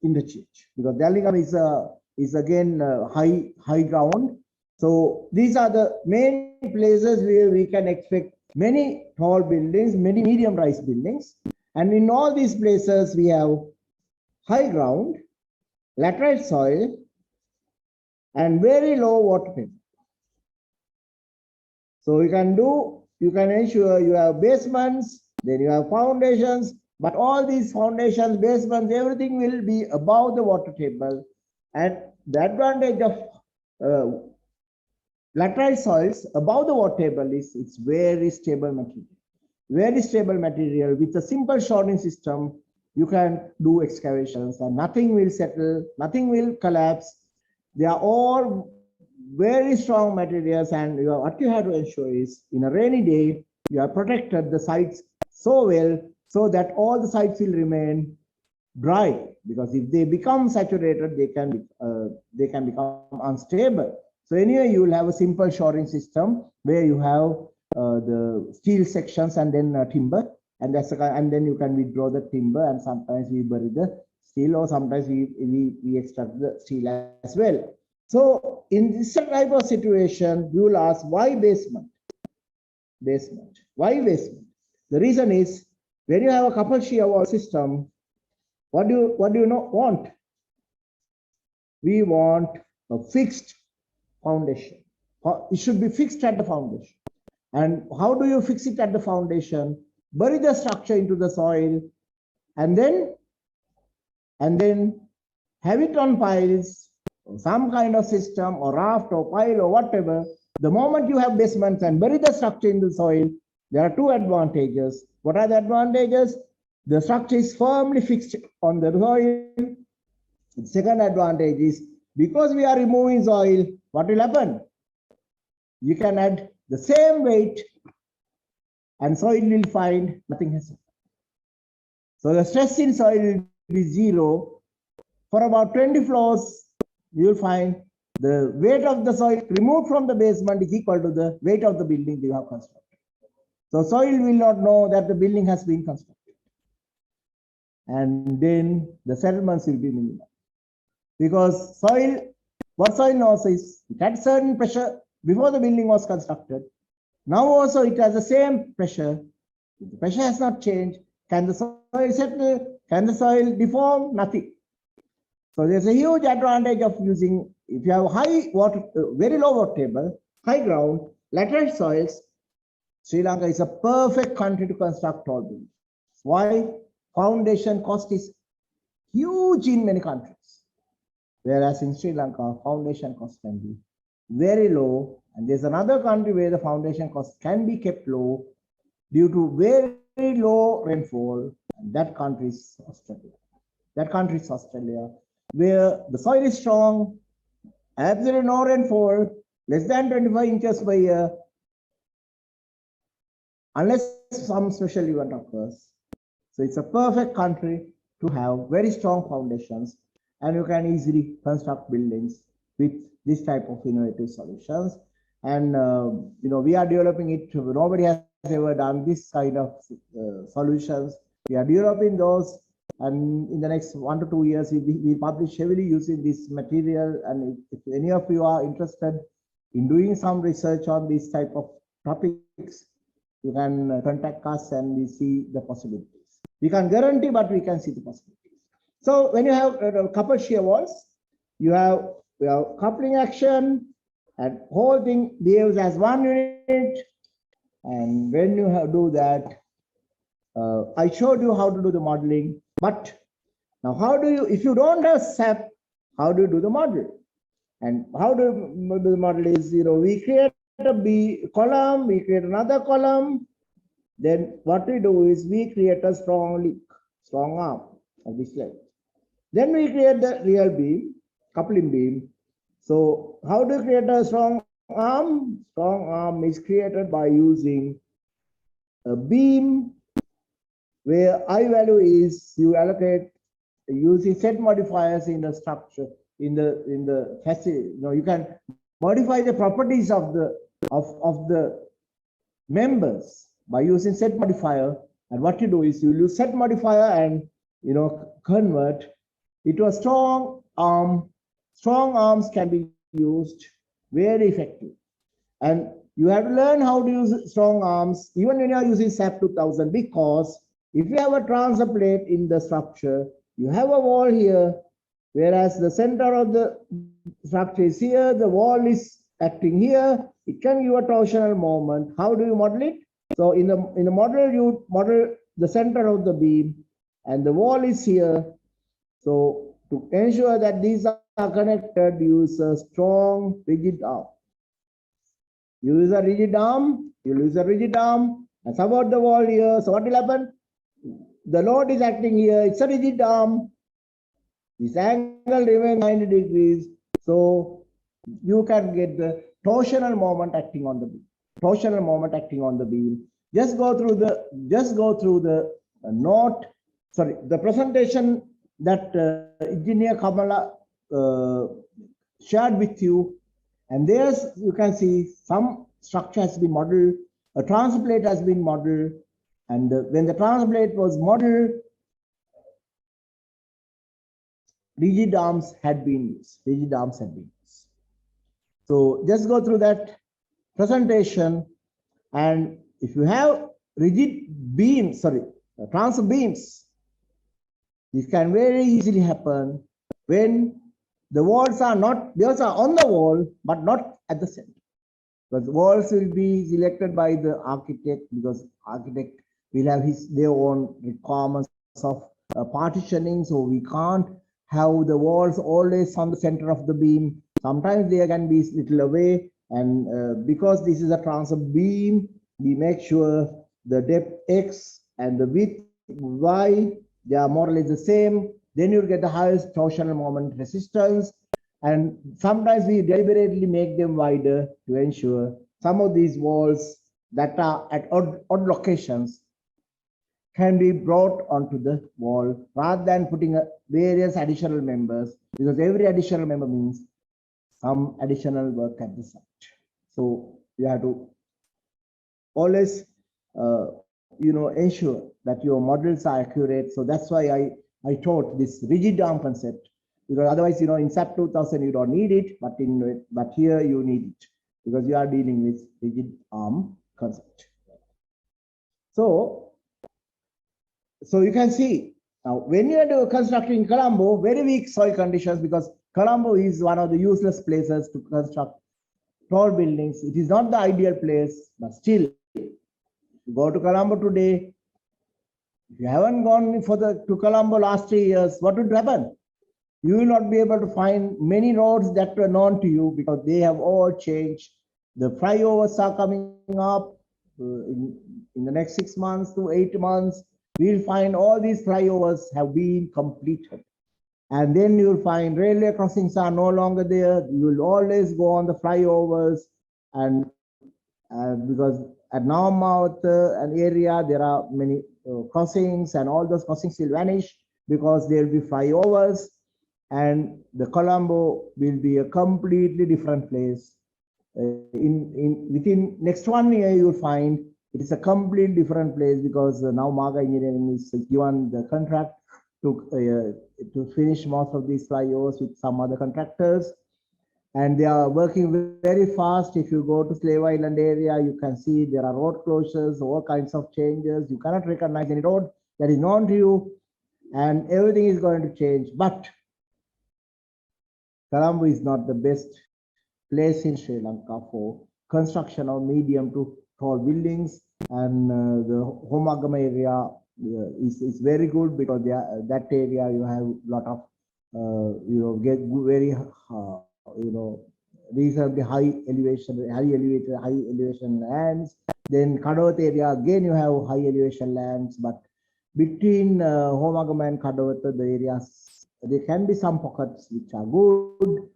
interchange, because Galingama is again high ground. So these are the main places where we can expect many tall buildings, many medium-rise buildings. And in all these places, we have high ground, laterite soil, and very low water table. So you can ensure you have basements, then you have foundations, but all these foundations, basements, everything will be above the water table. And the advantage of laterite soils above the water table is it's very stable material. Very stable material. With a simple shoring system, you can do excavations and nothing will settle, nothing will collapse. They are all very strong materials, and what you have to ensure is in a rainy day, you have protected the sites so well so that all the sides will remain dry, because if they become saturated, they can become unstable. So anyway, you will have a simple shoring system where you have the steel sections and then timber, and and then you can withdraw the timber, and sometimes we bury the steel, or sometimes we extract the steel as well. So in this type of situation, you will ask, why basement? Basement. Why basement? The reason is, when you have a coupled shear wall system, what do you want? We want a fixed foundation. It should be fixed at the foundation. And how do you fix it at the foundation? Bury the structure into the soil, and then have it on piles, or some kind of system, or raft, or pile, or whatever. The moment you have basements and bury the structure in the soil, there are two advantages. What are the advantages? The structure is firmly fixed on the soil. The second advantage is, because we are removing soil, what will happen? You can add the same weight and soil will find nothing has happened. So the stress in soil will be zero. For about 20 floors, you will find the weight of the soil removed from the basement is equal to the weight of the building you have constructed. So soil will not know that the building has been constructed. And then the settlements will be minimal. Because soil, what soil knows is, it had certain pressure before the building was constructed. Now also it has the same pressure. The pressure has not changed. Can the soil settle? Can the soil deform? Nothing. So there's a huge advantage of using, if you have high water, very low water table, high ground, laterite soils, Sri Lanka is a perfect country to construct tall buildings. Why? Foundation cost is huge in many countries. Whereas in Sri Lanka, foundation cost can be very low. And there's another country where the foundation cost can be kept low due to very low rainfall. And that country is Australia. Where the soil is strong, absolutely no rainfall, less than 25 inches per year, unless some special event occurs. So it's a perfect country to have very strong foundations, and you can easily construct buildings with this type of innovative solutions. And we are developing it. Nobody has ever done this kind of solutions. We are developing those, and in the next 1 to 2 years, we publish heavily using this material. And if any of you are interested in doing some research on this type of topics, you can contact us and we see the possibilities. We can't guarantee, but we can see the possibilities. So when you have coupled shear walls, you have coupling action, and whole thing behaves as one unit. And when you do that, I showed you how to do the modeling. But now, how do you, if you don't have SAP, how do you do the model? And how do you do the model is, we create a B column, we create another column. Then what we do is we create a strong link, strong arm of this leg. Then we create the real beam, coupling beam. So how do you create a strong arm? Strong arm is created by using a beam where I value is you allocate using set modifiers in the structure, in the facility. You can modify the properties of the members by using set modifier. And what you do is you use set modifier and convert it to a strong arm. Strong arms can be used very effectively. And you have to learn how to use strong arms even when you are using SAP 2000, because if you have a transfer plate in the structure, you have a wall here, whereas the center of the structure is here, the wall is acting here, it can give a torsional moment. How do you model it? So in the model, you model the center of the beam and the wall is here. So to ensure that these are connected, use a strong rigid arm. Use a rigid arm, and support the wall here. So what will happen? The load is acting here, it's a rigid arm. This angle remains 90 degrees. So you can get the torsional moment acting on the beam. just go through the note, sorry, the presentation that Engineer Kamala shared with you. And there's, you can see some structure has been modeled, a transplate has been modeled. And when the transplate was modeled, rigid arms had been used. So just go through that presentation. And if you have rigid beams, trans beams, this can very easily happen when the walls are on the wall, but not at the center. Because walls will be selected by the architect, because architect will have their own requirements of partitioning. So we can't have the walls always on the center of the beam. Sometimes they can be little away. And because this is a transom beam, we make sure the depth X and the width Y, they are more or less the same. Then you'll get the highest torsional moment resistance. And sometimes we deliberately make them wider to ensure some of these walls that are at odd locations can be brought onto the wall rather than putting various additional members, because every additional member means some additional work at the site. So you have to always ensure that your models are accurate. So that's why I taught this rigid arm concept, because otherwise, in SAP 2000 you don't need it, but here you need it because you are dealing with rigid arm concept. So you can see now when you are constructing Colombo, very weak soil conditions, because Colombo is one of the useless places to construct tall buildings. It is not the ideal place, but still, if you go to Colombo today, if you haven't gone to Colombo last 3 years, what would happen? You will not be able to find many roads that were known to you, because they have all changed. The flyovers are coming up in the next 6 months to 8 months. We'll find all these flyovers have been completed. And then you'll find railway crossings are no longer there. You will always go on the flyovers. And because at Naumouth, an area, there are many crossings, and all those crossings will vanish because there will be flyovers. And the Colombo will be a completely different place. Within next 1 year, you'll find it is a completely different place, because now Maga Engineering is given the contract to finish most of these flyovers with some other contractors, and they are working very fast. If you go to Slave Island area, you can see there are road closures, all kinds of changes. You cannot recognize any road that is known to you, and everything is going to change. But Colombo is not the best place in Sri Lanka for construction of medium to tall buildings, and the Homagama area is very good, because that area you have a lot of get very reasonably high elevation lands. Then Kadawat area, again you have high elevation lands, but between Homagama and Kadawat, the areas, there can be some pockets which are good.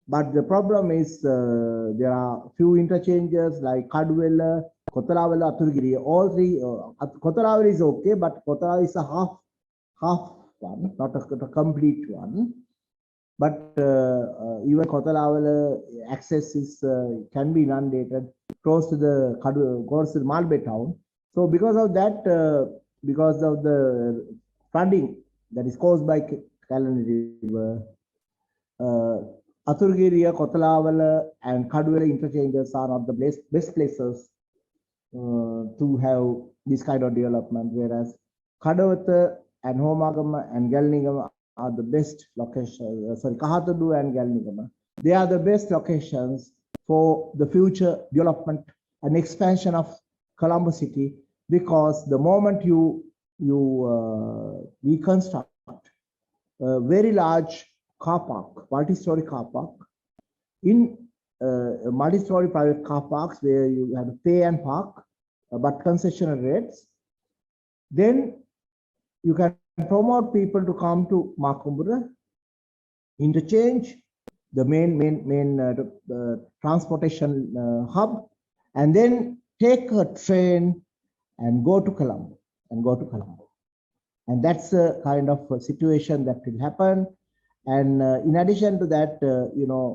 But the problem is there are few interchanges like Kadwella, Kotalawala, Aturgiri. All three, Kotalawala is okay, but Kotalawala is a half one, not a complete one. But even Kotalawala access can be inundated close to the Malbe town. So because of that, because of the flooding that is caused by Kalani River, Aturgiriya, Kotalawala, and Kadwala interchanges are not the best places to have this kind of development, whereas Kadawata and Homagama and Galnigama are the best locations. Kahatadu and Galnigama, they are the best locations for the future development and expansion of Colombo city, because the moment we construct a very large car park, multi-story car park, in multi-story private car parks where you have to pay and park, but concessional rates, then you can promote people to come to Makumbura interchange, the main transportation hub, and then take a train and go to Colombo and that's a kind of a situation that will happen. And in addition to that,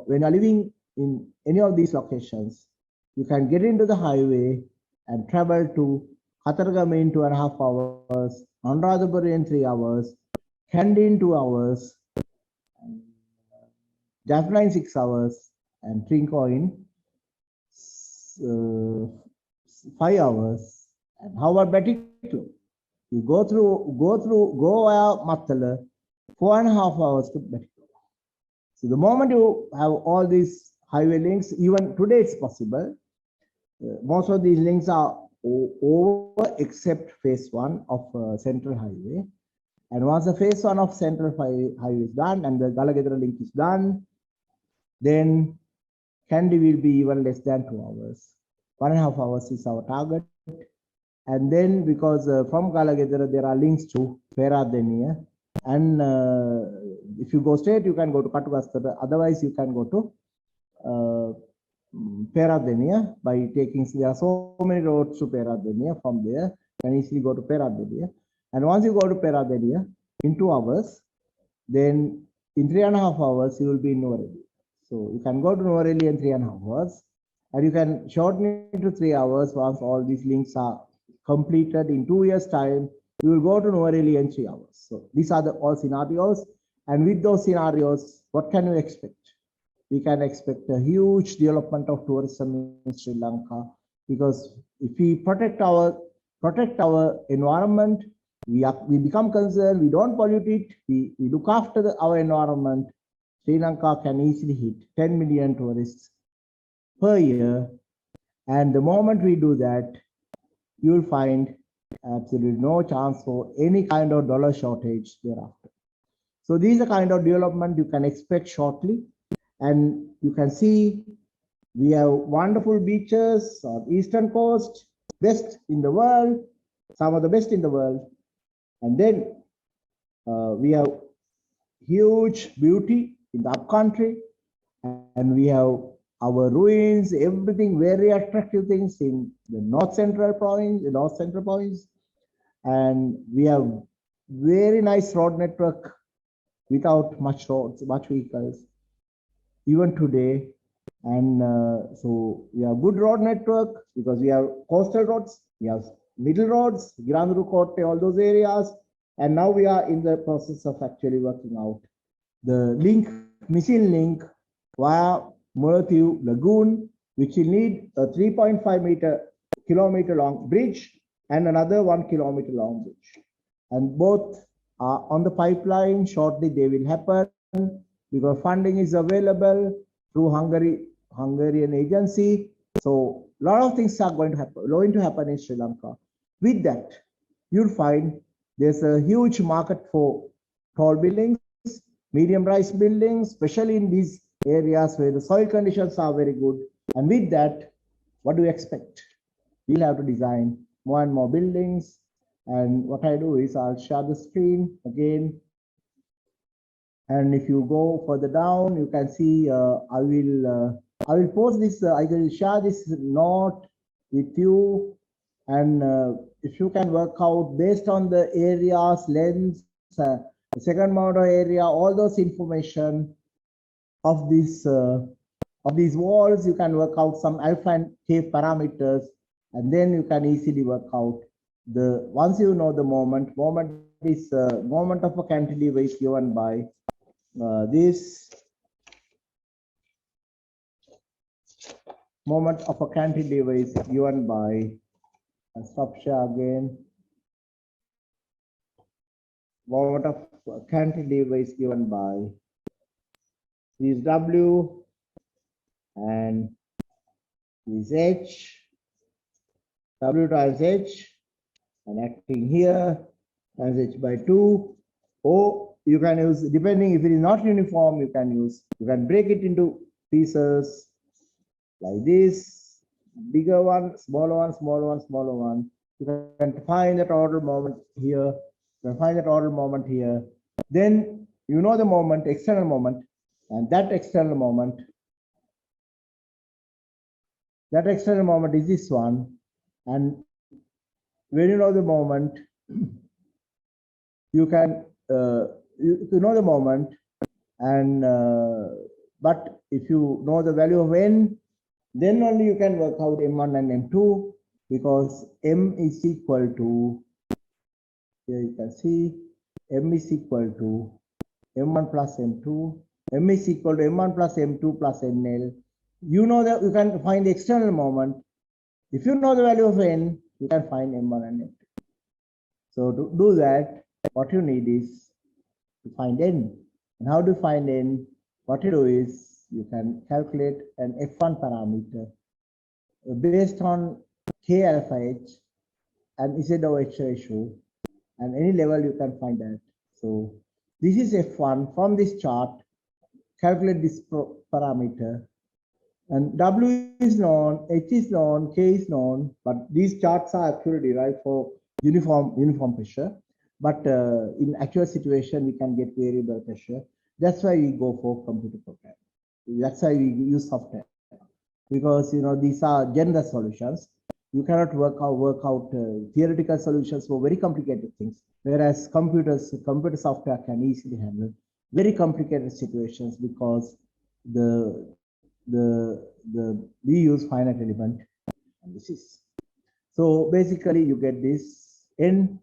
when you're living in any of these locations, you can get into the highway and travel to Katargama in 2.5 hours, Anuradhapura in 3 hours, Kandy in 2 hours, Jaffna in 6 hours, and Trinco in 5 hours. And how about Betty? You go via Mattala, 4.5 hours to Betty. So the moment you have all these highway links, even today it's possible. Most of these links are over except phase 1 of Central Highway. And once the phase 1 of Central Highway is done and the Galagedra link is done, then Kandy will be even less than 2 hours. 1.5 hours is our target. And then because from Galagedra there are links to Peradeniya, and if you go straight you can go to Katugastara, otherwise you can go to Peradeniya by taking, there are so many roads to Peradeniya. From there you can easily go to Peradeniya, and once you go to Peradeniya in 2 hours, then in 3.5 hours you will be in Nuvareli. So you can go to Nuvareli in 3.5 hours, and you can shorten it to 3 hours once all these links are completed. In 2 years time you will go to Nuvareli in 3 hours. So these are the all scenarios, and with those scenarios what can we expect? We can expect a huge development of tourism in Sri Lanka, because if we protect our environment, we become concerned, we don't pollute it, we look after our environment, Sri Lanka can easily hit 10 million tourists per year. And the moment we do that, you will find absolutely no chance for any kind of dollar shortage thereafter. So these are kind of development you can expect shortly. And you can see we have wonderful beaches on eastern coast, best in the world, some of the best in the world. And then we have huge beauty in the upcountry, and we have our ruins, everything very attractive things in the north central province, and we have very nice road network without much vehicles even today. And so we have good road network because we have coastal roads, we have middle roads, Giranduru Kotte, all those areas. And now we are in the process of actually working out the missing link via Murathu Lagoon, which will need a 3.5 kilometer long bridge and another 1 kilometer long bridge. And both are on the pipeline. Shortly they will happen because funding is available through Hungarian agency. So a lot of things are going to happen in Sri Lanka. With that, you'll find there's a huge market for tall buildings, medium-rise buildings, especially in these areas where the soil conditions are very good. And with that, what do you expect? We'll have to design more and more buildings. And what I do is I'll share the screen again. And if you go further down, you can see I will post this. I will share this note with you, and if you can work out based on the areas, lengths, the second model area, all those information of these walls, you can work out some alpha and K parameters, and then you can easily work out once you know the moment is moment of a cantilever is given by this moment of a cantilever is given by stop share again. Moment of cantilever is given by this W and this H, W times H, and acting here times H by 2. Or you can use, depending if it is not uniform, you can break it into pieces like this, bigger one, smaller one, smaller one, smaller one. You can find the total moment here. You can find the total moment here. Then you know the moment, external moment, and that external moment is this one. And when you know the moment, you can you know the moment, and but if you know the value of n, then only you can work out m1 and m2, because m is equal to, here you can see, m is equal to m1 plus m2, m is equal to m1 plus m2 plus nl. You know that you can find the external moment. If you know the value of n, you can find m1 and m2. So to do that, what you need is to find n. And how to find n? What you do is you can calculate an f1 parameter based on k alpha h and z over h ratio, and any level you can find that. So this is f1 from this chart. Calculate this parameter, and w is known, h is known, k is known, but these charts are actually derived for uniform pressure. But in actual situation, we can get variable pressure. That's why we go for computer program. That's why we use software, because these are general solutions. You cannot work out theoretical solutions for very complicated things, whereas computer software can easily handle very complicated situations, because we use finite element analysis. So basically, you get this n,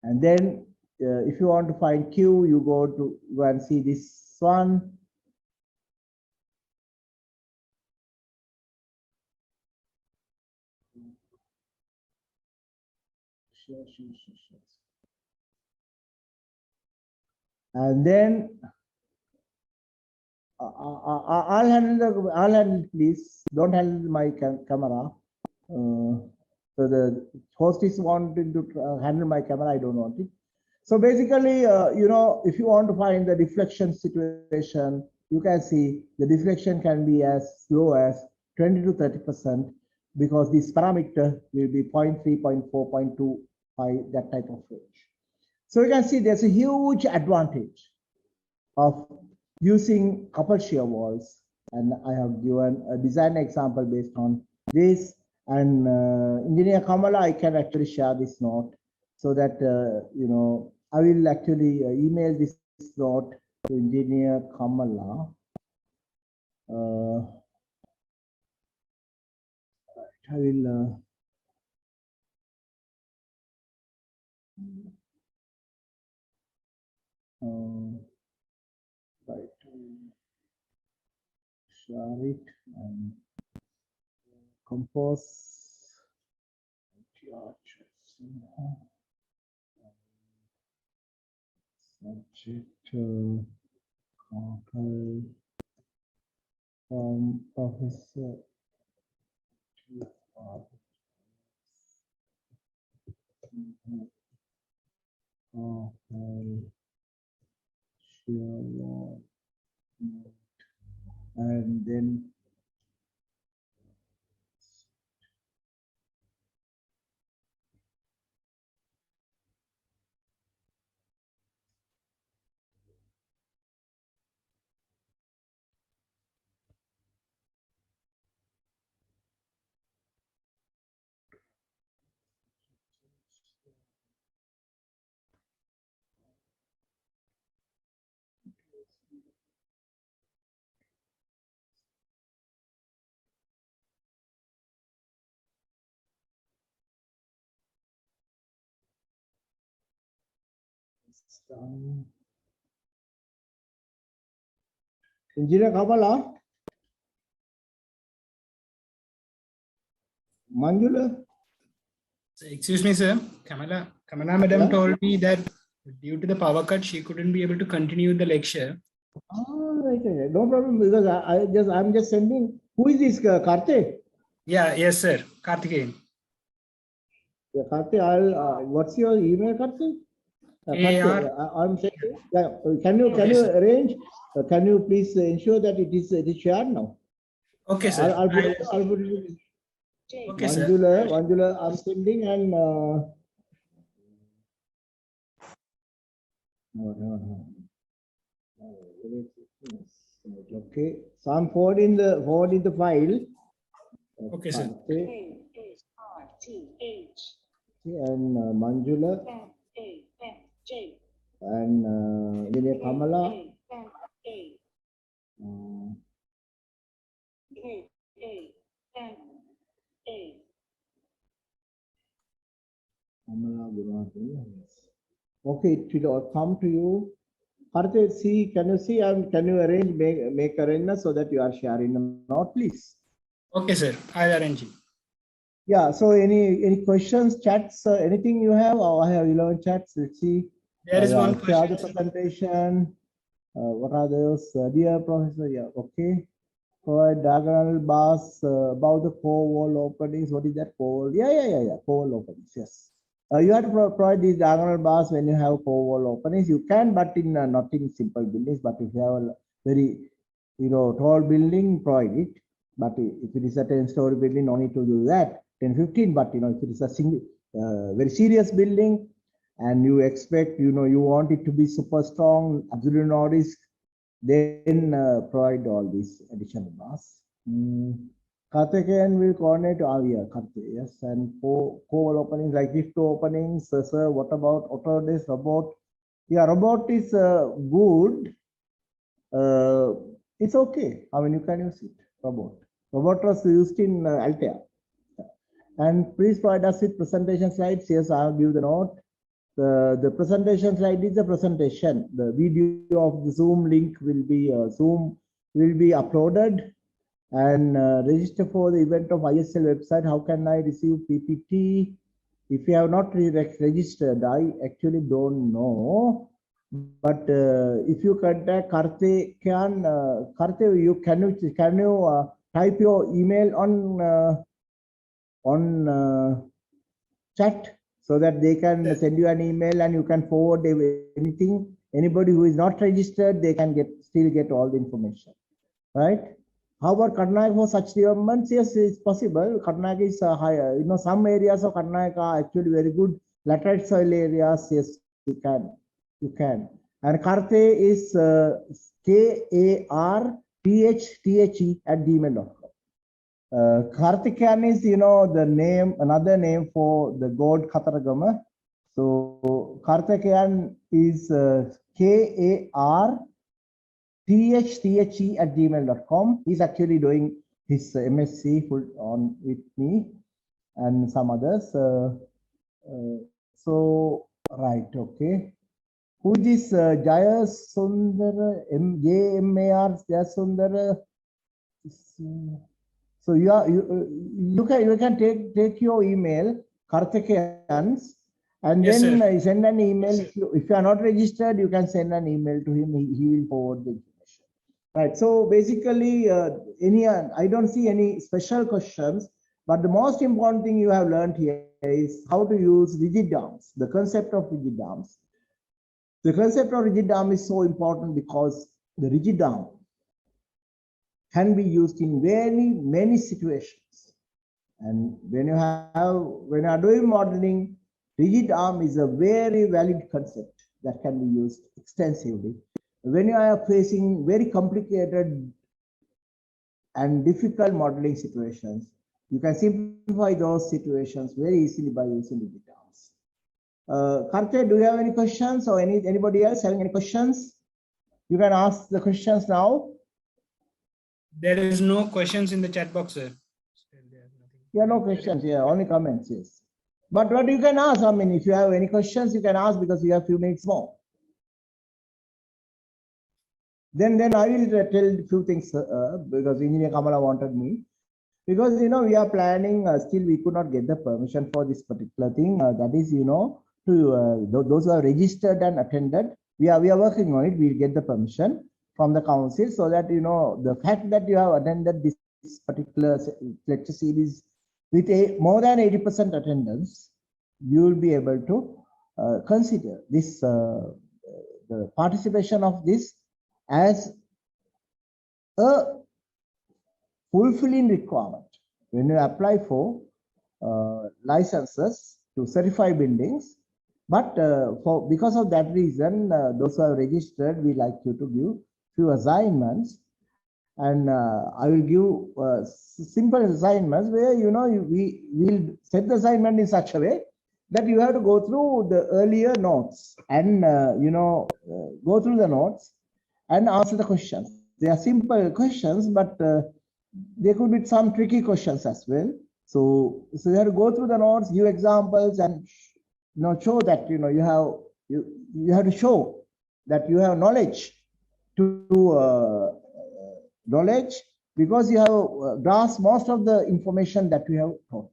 and then if you want to find q, you go and see this one. Sure. And then I'll handle, please don't handle my camera. So the host is wanting to handle my camera, I don't want it. So basically, if you want to find the deflection situation, you can see the deflection can be as low as 20 to 30%, because this parameter will be 0.3, 0.4, 0.25, that type of range. So you can see there's a huge advantage of using coupled shear walls, and I have given a design example based on this. And Engineer Kamala, I can actually share this note, so that I will actually email this note to Engineer Kamala. I will share it and compose subject from Professor and then Engineer Kamala, Manjula. Excuse me, sir. Kamala madam told me that due to the power cut, she couldn't be able to continue the lecture. Right. No problem, because I'm just sending. Who is this, Karthik? Yeah, yes, sir. Karthikeyan. Yeah, Karthik, what's your email, Karthik? I'm checking. Yeah, can you arrange? Can you please ensure that it is shared now? Okay, sir. I'll put it. Okay, sir. Manjula, I'm sending, and no. Okay, so I'm forwarding the file. Okay, sir. and Manjula and Engineer Kamala. Kamala Gunnar. Okay, it will come to you. Karthik, see, can you see? Can you arrange make arrangement so that you are sharing the note, please? Okay, sir. I'll arrange it. Yeah. So any questions, chats, anything you have? Oh, I have 11 chats. Let's see. There is one Share the question. presentation. What are those? Dear Professor, yeah, okay. Provide diagonal bars about the core wall openings. What is that core wall? Yeah. Core wall openings, yes. You have to provide these diagonal bars when you have core wall openings. You can, but in not in simple buildings. But if you have a very, tall building, provide it. But if it is a 10-story building, no need to do that. 10, 15. But if it is a single, very serious building, and you expect, you want it to be super strong, absolutely no risk, then provide all these additional bars. Karthikeyan will coordinate, yes, and core openings like lift openings, sir, what about Autodesk robot? Yeah, robot is good. It's okay. I mean, you can use it, robot. Robot was used in Altea. And please provide us with presentation slides. Yes, I'll give the note. The presentation slide is a presentation. The video of the Zoom link will be uploaded, and register for the event of IESL website. How can I receive PPT? If you have not registered, I actually don't know. But if you contact Karthikeyan, Karthik, can you type your email on chat, so that they can send you an email and you can forward anything. Anybody who is not registered, they can still get all the information, right? How about Karnataka for such developments? Yes, it's possible. Karnataka is higher. Some areas of Karnataka are actually very good laterite soil areas. Yes, you can. And Karthe is karththe@gmail.com. Karthikeyan is, the name, another name for the god Kataragama. So Karthikeyan is karththe@gmail.com. He's actually doing his MSc full on with me and some others. So right, okay. Who is this Jaya Sundara, JMAR Jaya Sundara? So you can take your email, Karthikeyan's, and Yes, then sir. send an email. If you are not registered, you can send an email to him. He will forward the information. Right. So basically, I don't see any special questions, but the most important thing you have learned here is how to use rigid arms. The concept of rigid arms. The concept of rigid arm is so important because the rigid arm can be used in many situations. And when you are doing modeling, rigid arm is a very valid concept that can be used extensively. When you are facing very complicated and difficult modeling situations, you can simplify those situations very easily by using rigid arms. Karthik, do you have any questions, or anybody else having any questions? You can ask the questions now. There is no questions in the chat box, sir. Yeah, no questions. Yeah, only comments. Yes. But what you can ask, I mean, if you have any questions, you can ask, because we have a few minutes more. Then I will tell a few things because Engineer Kamala wanted me. Because we are planning. Still, we could not get the permission for this particular thing. That is, to those who are registered and attended. We are working on it. We'll get the permission from the council, so that the fact that you have attended this particular lecture series with more than 80% attendance, you will be able to consider this the participation of this as a fulfilling requirement when you apply for licenses to certify buildings. But because of that reason, those who are registered, we like you to give few assignments, and I will give simple assignments where we will set the assignment in such a way that you have to go through the earlier notes and go through the notes and answer the questions. They are simple questions, but there could be some tricky questions as well. So you have to go through the notes, give examples, and show that you have to show that you have knowledge knowledge, because you have grasped most of the information that we have taught.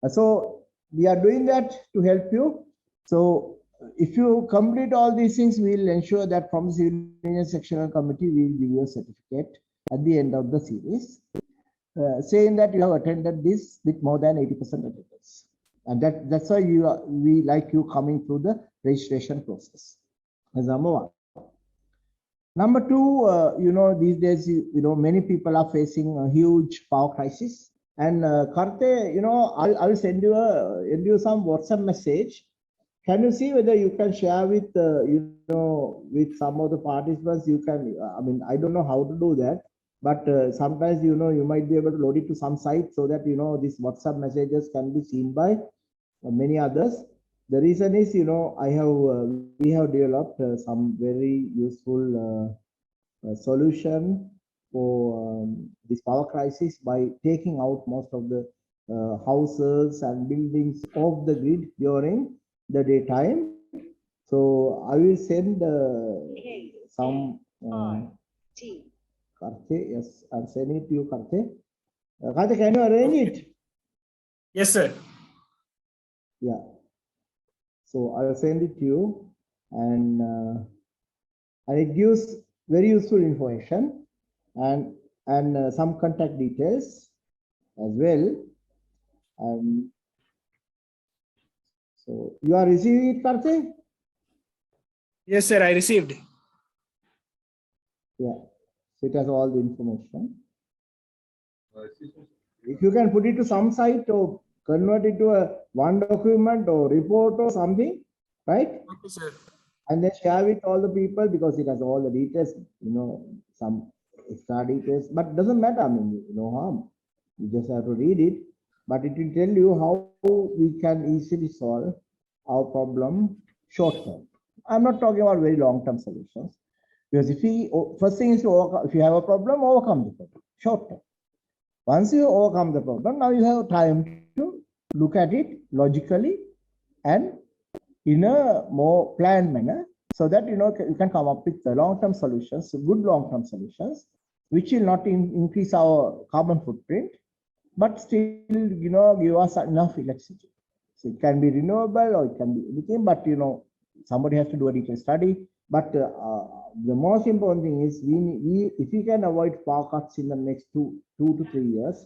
So we are doing that to help you. So if you complete all these things, we'll ensure that from the Civil Engineering Sectional Committee, we'll give you a certificate at the end of the series, saying that you have attended this with more than 80% attendance. And that's why we like you coming through the registration process. That's number one. Number two, these days, many people are facing a huge power crisis. And Karte, I will send you some WhatsApp message. Can you see whether you can share with with some of the participants? You can. I mean, I don't know how to do that, but sometimes you might be able to load it to some site so that these WhatsApp messages can be seen by many others. The reason is, we have developed some very useful solution for this power crisis by taking out most of the houses and buildings off the grid during the daytime. So I will send some Karte. Yes, I'll send it to you, Karte. Karte, can you arrange it? Yes, sir. Yeah. So I'll send it to you, and it gives very useful information and some contact details as well. And so you are receiving it, Karte? Yes, sir. I received. Yeah. So it has all the information. If you can put it to some site or convert it to one document or report or something, right? Okay, sir. And then share with all the people, because it has all the details, some extra details, but doesn't matter. I mean, no harm. You just have to read it, but it will tell you how we can easily solve our problem short term. I'm not talking about very long term solutions, because first thing is to overcome, if you have a problem, overcome the problem short term. Once you overcome the problem, now you have time to look at it logically and in a more planned manner, so that you can come up with long-term solutions, good long-term solutions, which will not increase our carbon footprint, but still give us enough electricity. So it can be renewable or it can be anything, but somebody has to do a detailed study. But the most important thing is if we can avoid power cuts in the next 2 to 3 years,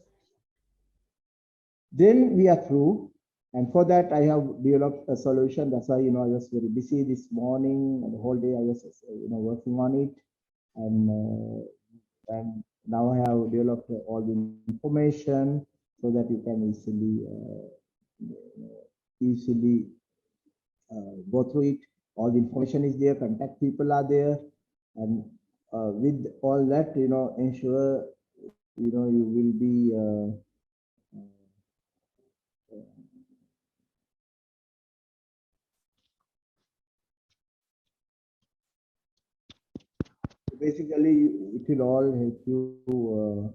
then we are through. And for that, I have developed a solution. That's why I was very busy this morning, and the whole day I was working on it. And now I have developed all the information so that you can easily go through it. All the information is there, contact people are there, and with all that, ensure you will be basically it will all help you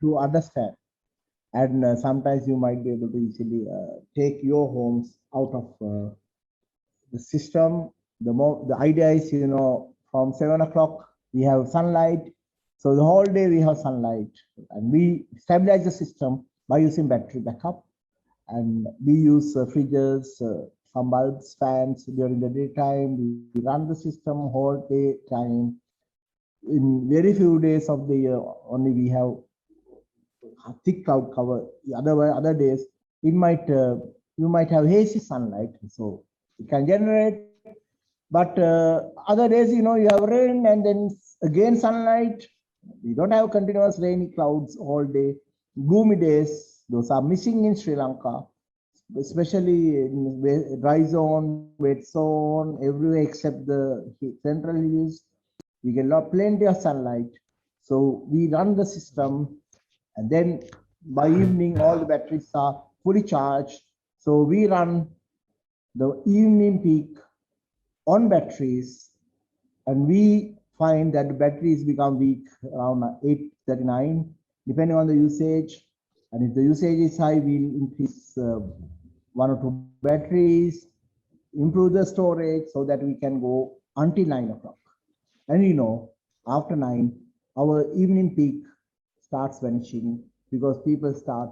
to understand. And sometimes you might be able to easily take your homes out of the system. The idea is, from 7 o'clock we have sunlight, so the whole day we have sunlight, and we stabilize the system by using battery backup, and we use fridges, some bulbs, fans during the daytime. We run the system whole day time. In very few days of the year only we have thick cloud cover. Other days you might have hazy sunlight, so it can generate. But other days, you have rain and then again sunlight. We don't have continuous rainy clouds all day. Gloomy days, those are missing in Sri Lanka, especially in dry zone, wet zone, everywhere except the central hills. We get plenty of sunlight. So we run the system, and then by evening, all the batteries are fully charged. So we run the evening peak on batteries, and we find that the batteries become weak around 8:39, depending on the usage. And if the usage is high, we'll increase one or two batteries, improve the storage so that we can go until 9 o'clock. And after 9, our evening peak starts vanishing because people start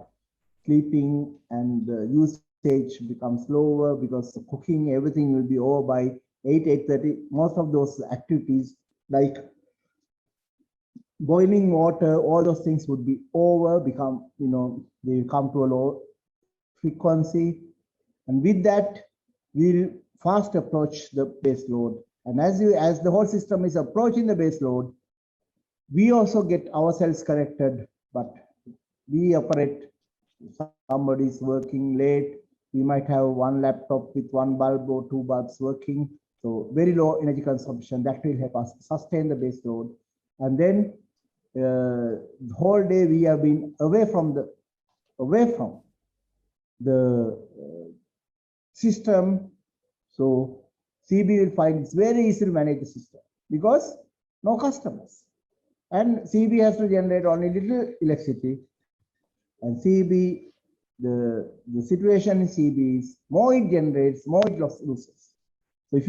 sleeping and the usage becomes lower because the cooking, everything will be over by 8:30. Most of those activities like boiling water, all those things would be over, they come to a low frequency. And with that, we'll fast approach the base load. And as the whole system is approaching the base load, we also get ourselves corrected, but we operate, somebody's working late, we might have one laptop with one bulb or two bulbs working, so very low energy consumption. That will help us sustain the base load. And then the whole day we have been away from the system. So CB will find it's very easy to manage the system because no customers. And CB has to generate only little electricity. And CB, the situation in CB is more it generates, more it loses. So if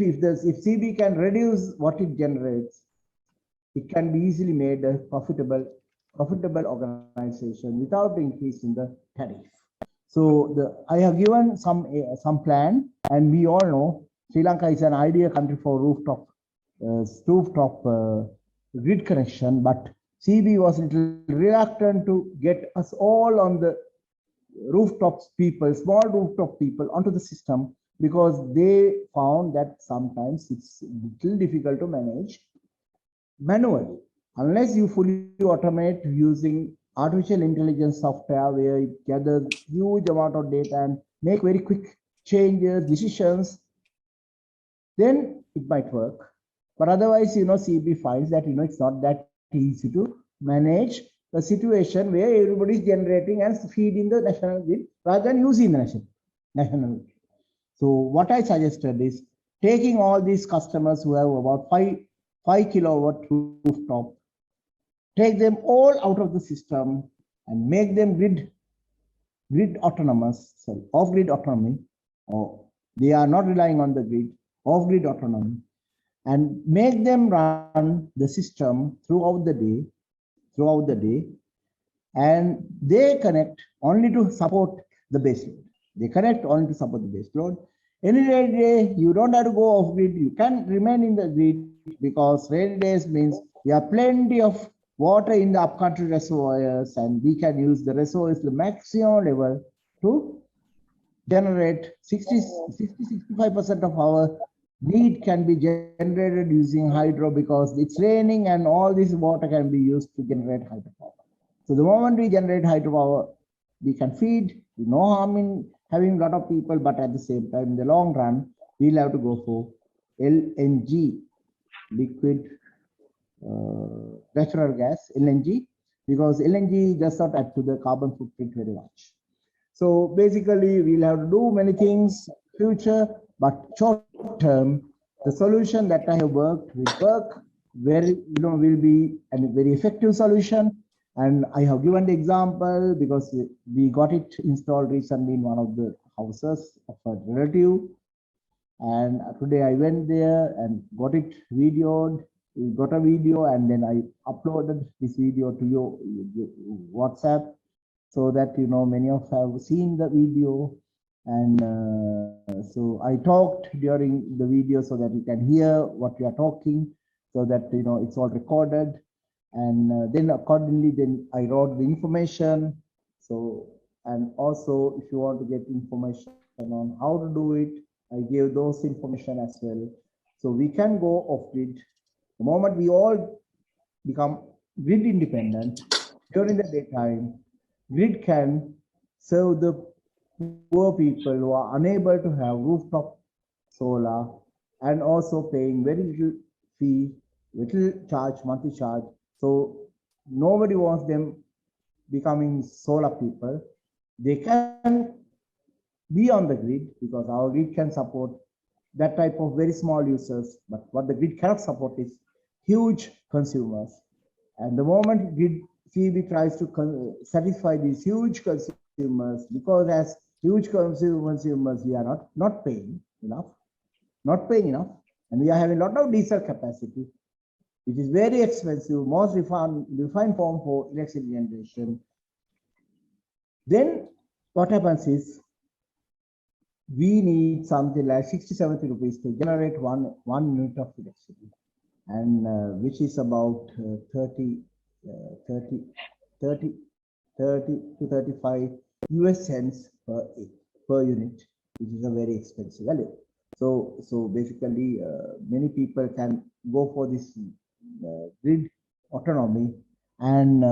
CB can reduce what it generates, it can be easily made a profitable organization without increasing the tariff. So I have given some plan, and we all know Sri Lanka is an ideal country for rooftop grid connection, but CB was a little reluctant to get us all on the small rooftop people onto the system, because they found that sometimes it's a little difficult to manage manually. Unless you fully automate using artificial intelligence software where it gathers huge amount of data and make very quick changes, decisions, then it might work. But otherwise, CB finds that, it's not that easy to manage the situation where everybody is generating and feeding the national grid rather than using the national grid. So what I suggested is taking all these customers who have about 5 kilowatt rooftop, take them all out of the system and make them grid autonomous, off-grid autonomy, or they are not relying on the grid, off-grid autonomy, and make them run the system throughout the day, and they connect only to support the base load. They connect only to support the base load. Any rainy day, you don't have to go off grid. You can remain in the grid, because rainy days means we have plenty of water in the upcountry reservoirs, and we can use the reservoirs to the maximum level to generate 65% of our need can be generated using hydro, because it's raining and all this water can be used to generate hydropower. So the moment we generate hydropower, we can feed, no harm in having a lot of people, but at the same time, in the long run, we'll have to go for LNG, liquid natural gas, LNG, because LNG does not add to the carbon footprint very much. So basically, we'll have to do many things future, but short term, the solution that I have worked will work will be a very effective solution. And I have given the example because we got it installed recently in one of the houses of a relative. And today I went there and got it videoed. We got a video, and then I uploaded this video to your WhatsApp, so that many of you have seen the video. And so I talked during the video so that you can hear what we are talking, so that it's all recorded. And then accordingly, then I wrote the information. So, and also if you want to get information on how to do it, I gave those information as well. So we can go off grid. The moment we all become grid independent during the daytime, grid can serve the poor people who are unable to have rooftop solar, and also paying very little fee, little charge, monthly charge. So nobody wants them becoming solar people, they can be on the grid because our grid can support that type of very small users. But what the grid cannot support is huge consumers. And the moment grid CEB tries to satisfy these huge consumers, because as huge consumers, we are not paying enough, and we are having a lot of diesel capacity, which is very expensive, most refined form for electricity generation. Then what happens is we need something like 60-70 rupees to generate one unit of electricity, and which is about 30 to 35 US cents per unit, which is a very expensive value. So basically, many people can go for this grid autonomy and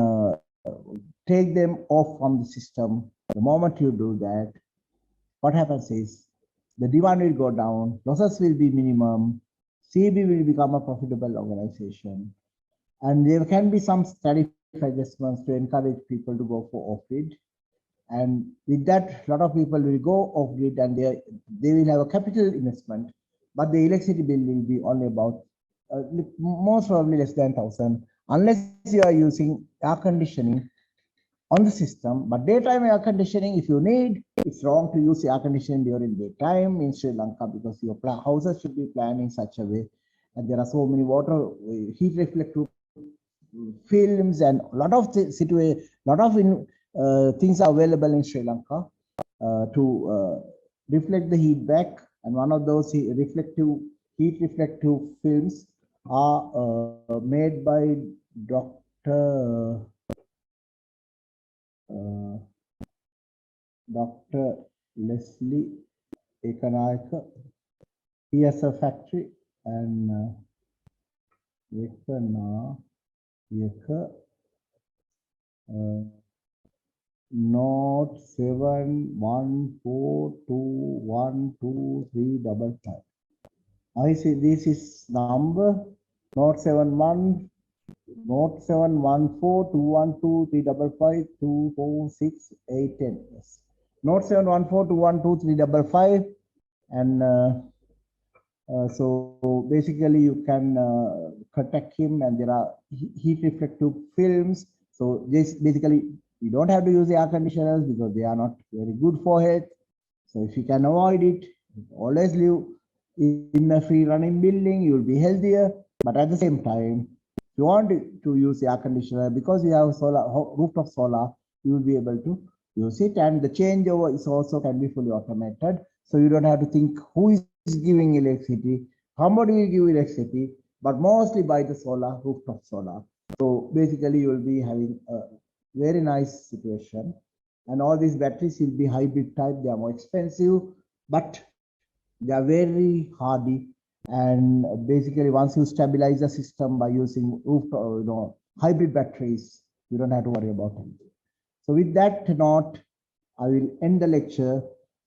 take them off from the system. The moment you do that, what happens is the demand will go down, losses will be minimum, CEB will become a profitable organization, and there can be some tariff adjustments to encourage people to go for off-grid. And with that, a lot of people will go off-grid and they will have a capital investment, but the electricity bill will be only about most probably less than 1,000, unless you are using air conditioning on the system. But daytime air conditioning, if you need, it's wrong to use air conditioning during daytime in Sri Lanka, because your houses should be planned in such a way, and there are so many water heat reflective films and a lot of things are available in Sri Lanka to reflect the heat back, and one of those heat reflective films are made by Dr. Leslie Ekanayaka. He has a factory, and Note 714212355. I see this is number Note 714212355246810. Yes. Note 714212355, and so basically you can contact him, and there are heat reflective films. So this basically you don't have to use the air conditioners because they are not very good for health. So if you can avoid it, always live in a free running building, you will be healthier. But at the same time, if you want to use the air conditioner, because you have solar, rooftop solar, you will be able to use it. And the changeover is also can be fully automated. So you don't have to think who is giving electricity, somebody will give electricity, but mostly by the solar, rooftop solar. So basically you will be having a very nice situation. And all these batteries will be hybrid type. They are more expensive, but they are very hardy. And basically, once you stabilize the system by using hybrid batteries, you don't have to worry about anything. So with that note, I will end the lecture,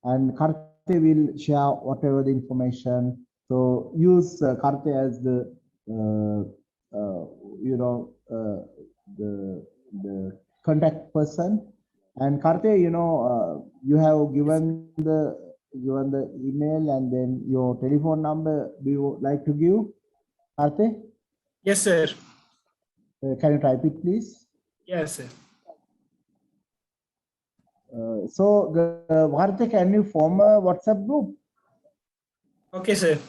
and Karte will share whatever the information. So use Karte as the the contact person. And Karte, you have given the email and then your telephone number. Do you like to give, Karte? Yes, sir. Can you type it, please? Yes, sir. So, Karte, can you form a WhatsApp group? Okay, sir.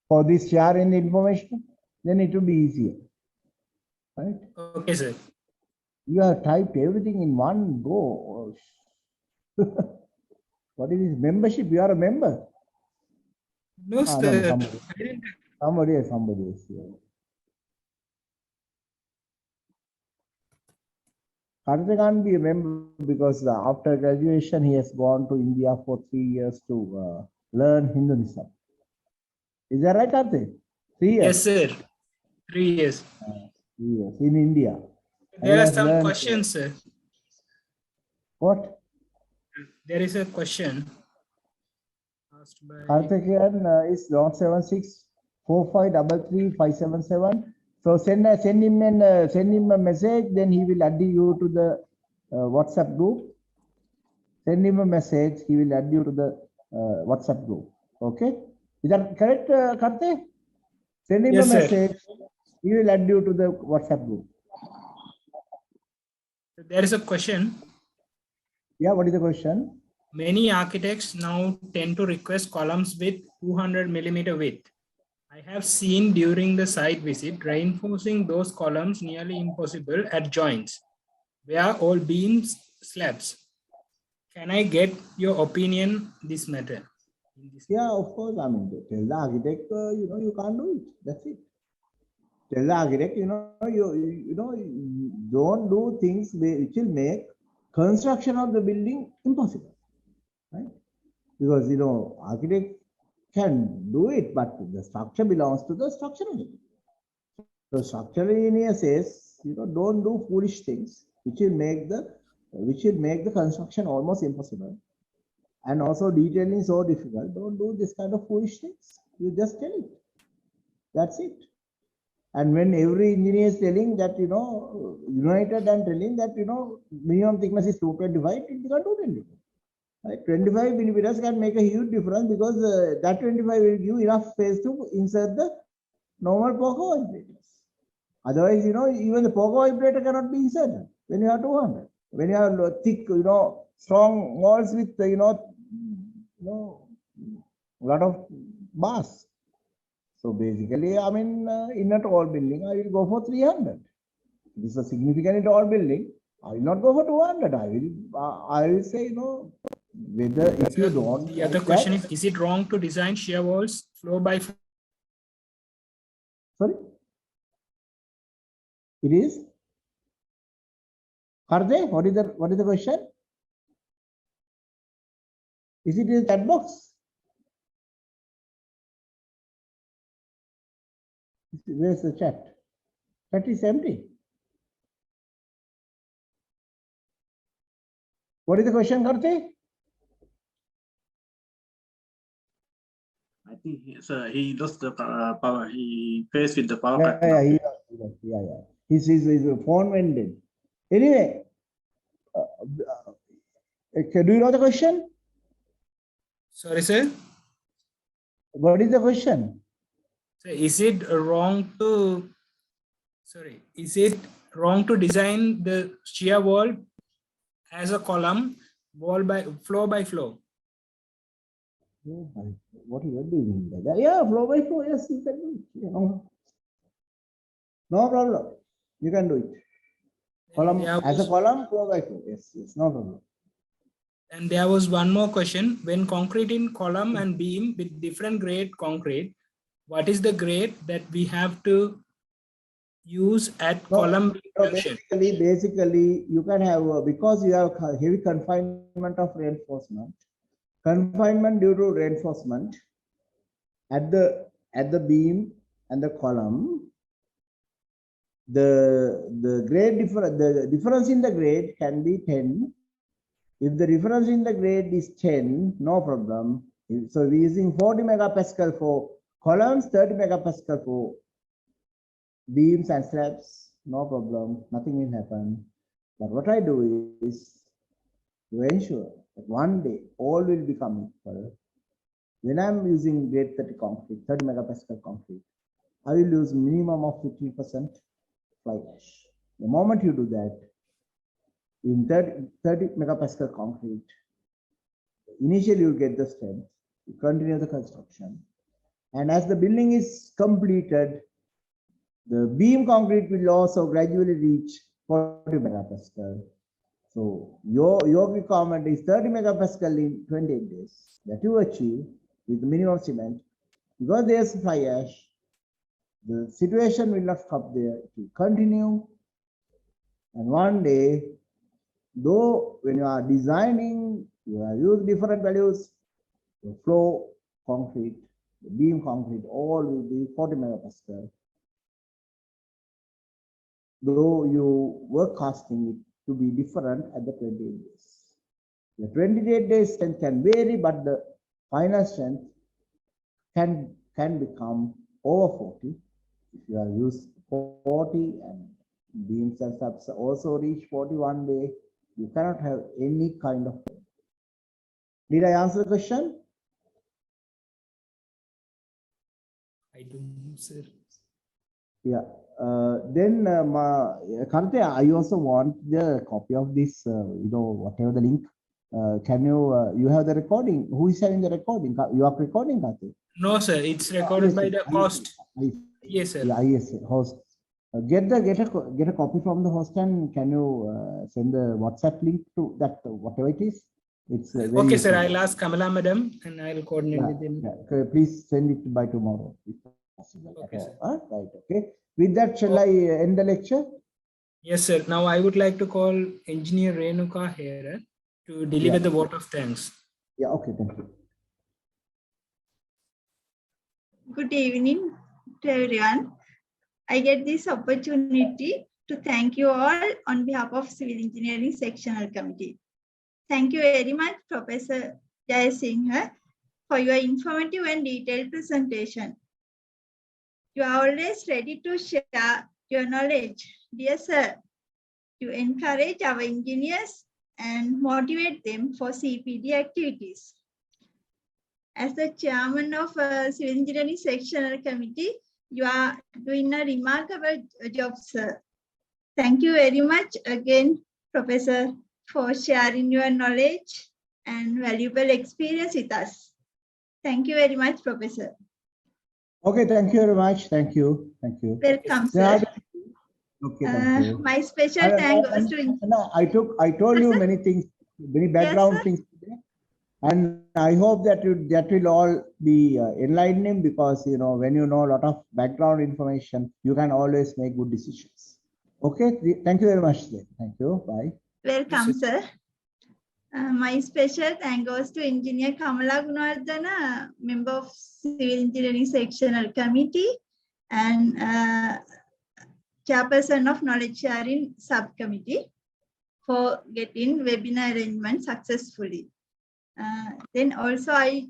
For this sharing information, then it will be easier, right? Okay, sir. You have typed everything in one go. What is this membership? You are a member. No, sir. No, somebody else. Yeah. Karte can't be a member because after graduation he has gone to India for 3 years to learn Hinduism. Is that right, Karte? 3 years? Yes, sir. 3 years. 3 years in India. There are some questions, sir. What? There is a question asked by Karte is 076 4533 577 So send him a message, then he will add you to the WhatsApp group. Send him a message, he will add you to the WhatsApp group. Okay? Is that correct, Karte? Send him Yes, a sir. message, he will add you to the WhatsApp group. There is a question. Yeah, what is the question? Many architects now tend to request columns with 200 millimeter width. I have seen during the site visit reinforcing those columns nearly impossible at joints where all beams slabs. Can I get your opinion this matter? Yeah, of course. I mean, tell the architect, you can't do it. That's it. Tell the architect, don't do things which will make construction of the building impossible, right? Because architect can do it, but the structure belongs to the structural engineer. So structural engineer says, don't do foolish things which will make the construction almost impossible. And also detailing so difficult. Don't do this kind of foolish things. You just tell it. That's it. And when every engineer is telling that, united and telling that, minimum thickness is 225, it becomes 225. Right? 25 millimeters can make a huge difference because that 25 will give enough space to insert the normal poker vibrators. Otherwise, even the poker vibrator cannot be inserted when you have 200. When you have thick, strong walls with, a lot of bars. So basically, I mean, in a tall building, I will go for 300. This is a significantly tall building. I will not go for 200. I will say, whether if you don't. The other question is it wrong to design shear walls floor by floor? Sorry? It is? Karde, what is the question? Is it in that box? Where's the chat? Chat is empty. What is the question, Karthi? I think he lost the power. He faced with the power Yeah, cut. yeah. His phone went dead. Anyway, do you know the question? Sorry, sir. What is the question? So is it wrong to design the shear wall as a column floor by floor? What do you mean by that? Yeah, floor by floor. Yes, you can do it. No problem. You can do it. Column as a column, floor by floor. Yes, no problem. And there was one more question. When concreting column and beam with different grade concrete, what is the grade that we have to use at column junction? Basically, you can have, because you have heavy confinement of reinforcement, confinement due to reinforcement at the beam and the column, the grade the difference in the grade can be 10. If the difference in the grade is 10, no problem. So we're using 40 megapascal for columns, 30 megapascal for beams and slabs, no problem, nothing will happen. But what I do is to ensure that one day all will become equal. When I'm using grade 30 concrete, 30 megapascal concrete, I will use minimum of 50% fly ash. The moment you do that, in 30 megapascal concrete, initially you get the strength, you continue the construction. And as the building is completed, the beam concrete will also gradually reach 40 megapascal. So your requirement is 30 megapascal in 28 days that you achieve with the minimum cement. Because there's fly ash, the situation will not stop there. It will continue. And one day, though when you are designing, you have used different values, the floor concrete, the beam concrete, all will be 40 megapascal. Though you work casting it to be different at the 28 days. The 28 days strength can vary, but the final strength can become over 40 if you have used 40 and beams and subs also reach 41 day. You cannot have any kind of. Did I answer the question? I don't know, sir. Yeah. Then, Karthik, I also want the copy of this, whatever the link. Can you, you have the recording? Who is having the recording? You are recording, Karthik? No, sir. It's recorded by the host. Yes, sir. Yeah, IESL host. Get a copy from the host, and can you send the WhatsApp link to that, whatever it is? It's very Okay, sir. useful. I'll ask Kamala madam and I'll coordinate with him. Yeah. Okay, please send it by tomorrow, if possible. Okay, sir. Right. Okay. With that, shall I end the lecture? Yes, sir. Now I would like to call Engineer Renuka here to deliver the vote of thanks. Yeah. Okay. Thank you. Good evening to everyone. I get this opportunity to thank you all on behalf of Civil Engineering Sectional Committee. Thank you very much, Professor Jayasinghe, for your informative and detailed presentation. You are always ready to share your knowledge. Dear sir, you encourage our engineers and motivate them for CPD activities. As the chairman of Civil Engineering Sectional Committee, you are doing a remarkable job, sir. Thank you very much again, Professor, for sharing your knowledge and valuable experience with us. Thank you very much, Professor. Okay. Thank you very much. Thank you. Thank you. Welcome, sir. Okay. Thank you. My special thanks goes to. I told you many things, many background things today, and I hope that that will all be enlightening, because when you know a lot of background information, you can always make good decisions. Okay. Thank you very much. Thank you. Bye. Welcome, sir. My special thanks goes to Engineer Kamala Gunawardana, member of Civil Engineering Sectional Committee and Chairperson of Knowledge Sharing Subcommittee, for getting webinar arrangement successfully. Then also I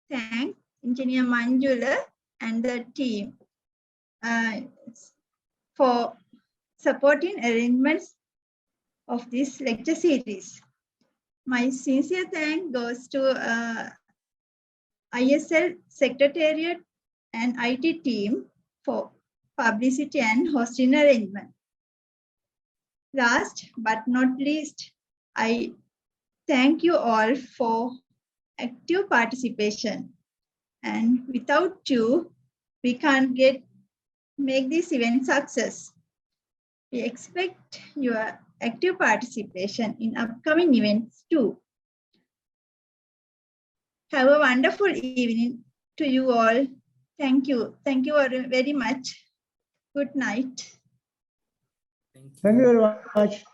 thank Engineer Manjula and the team for supporting arrangements of this lecture series. My sincere thanks goes to IESL Secretariat and IT team for publicity and hosting arrangement. Last but not least, I thank you all for active participation. And without you, we can't make this event success. We expect your active participation in upcoming events too. Have a wonderful evening to you all. Thank you. Thank you very much. Good night. Thank you very much.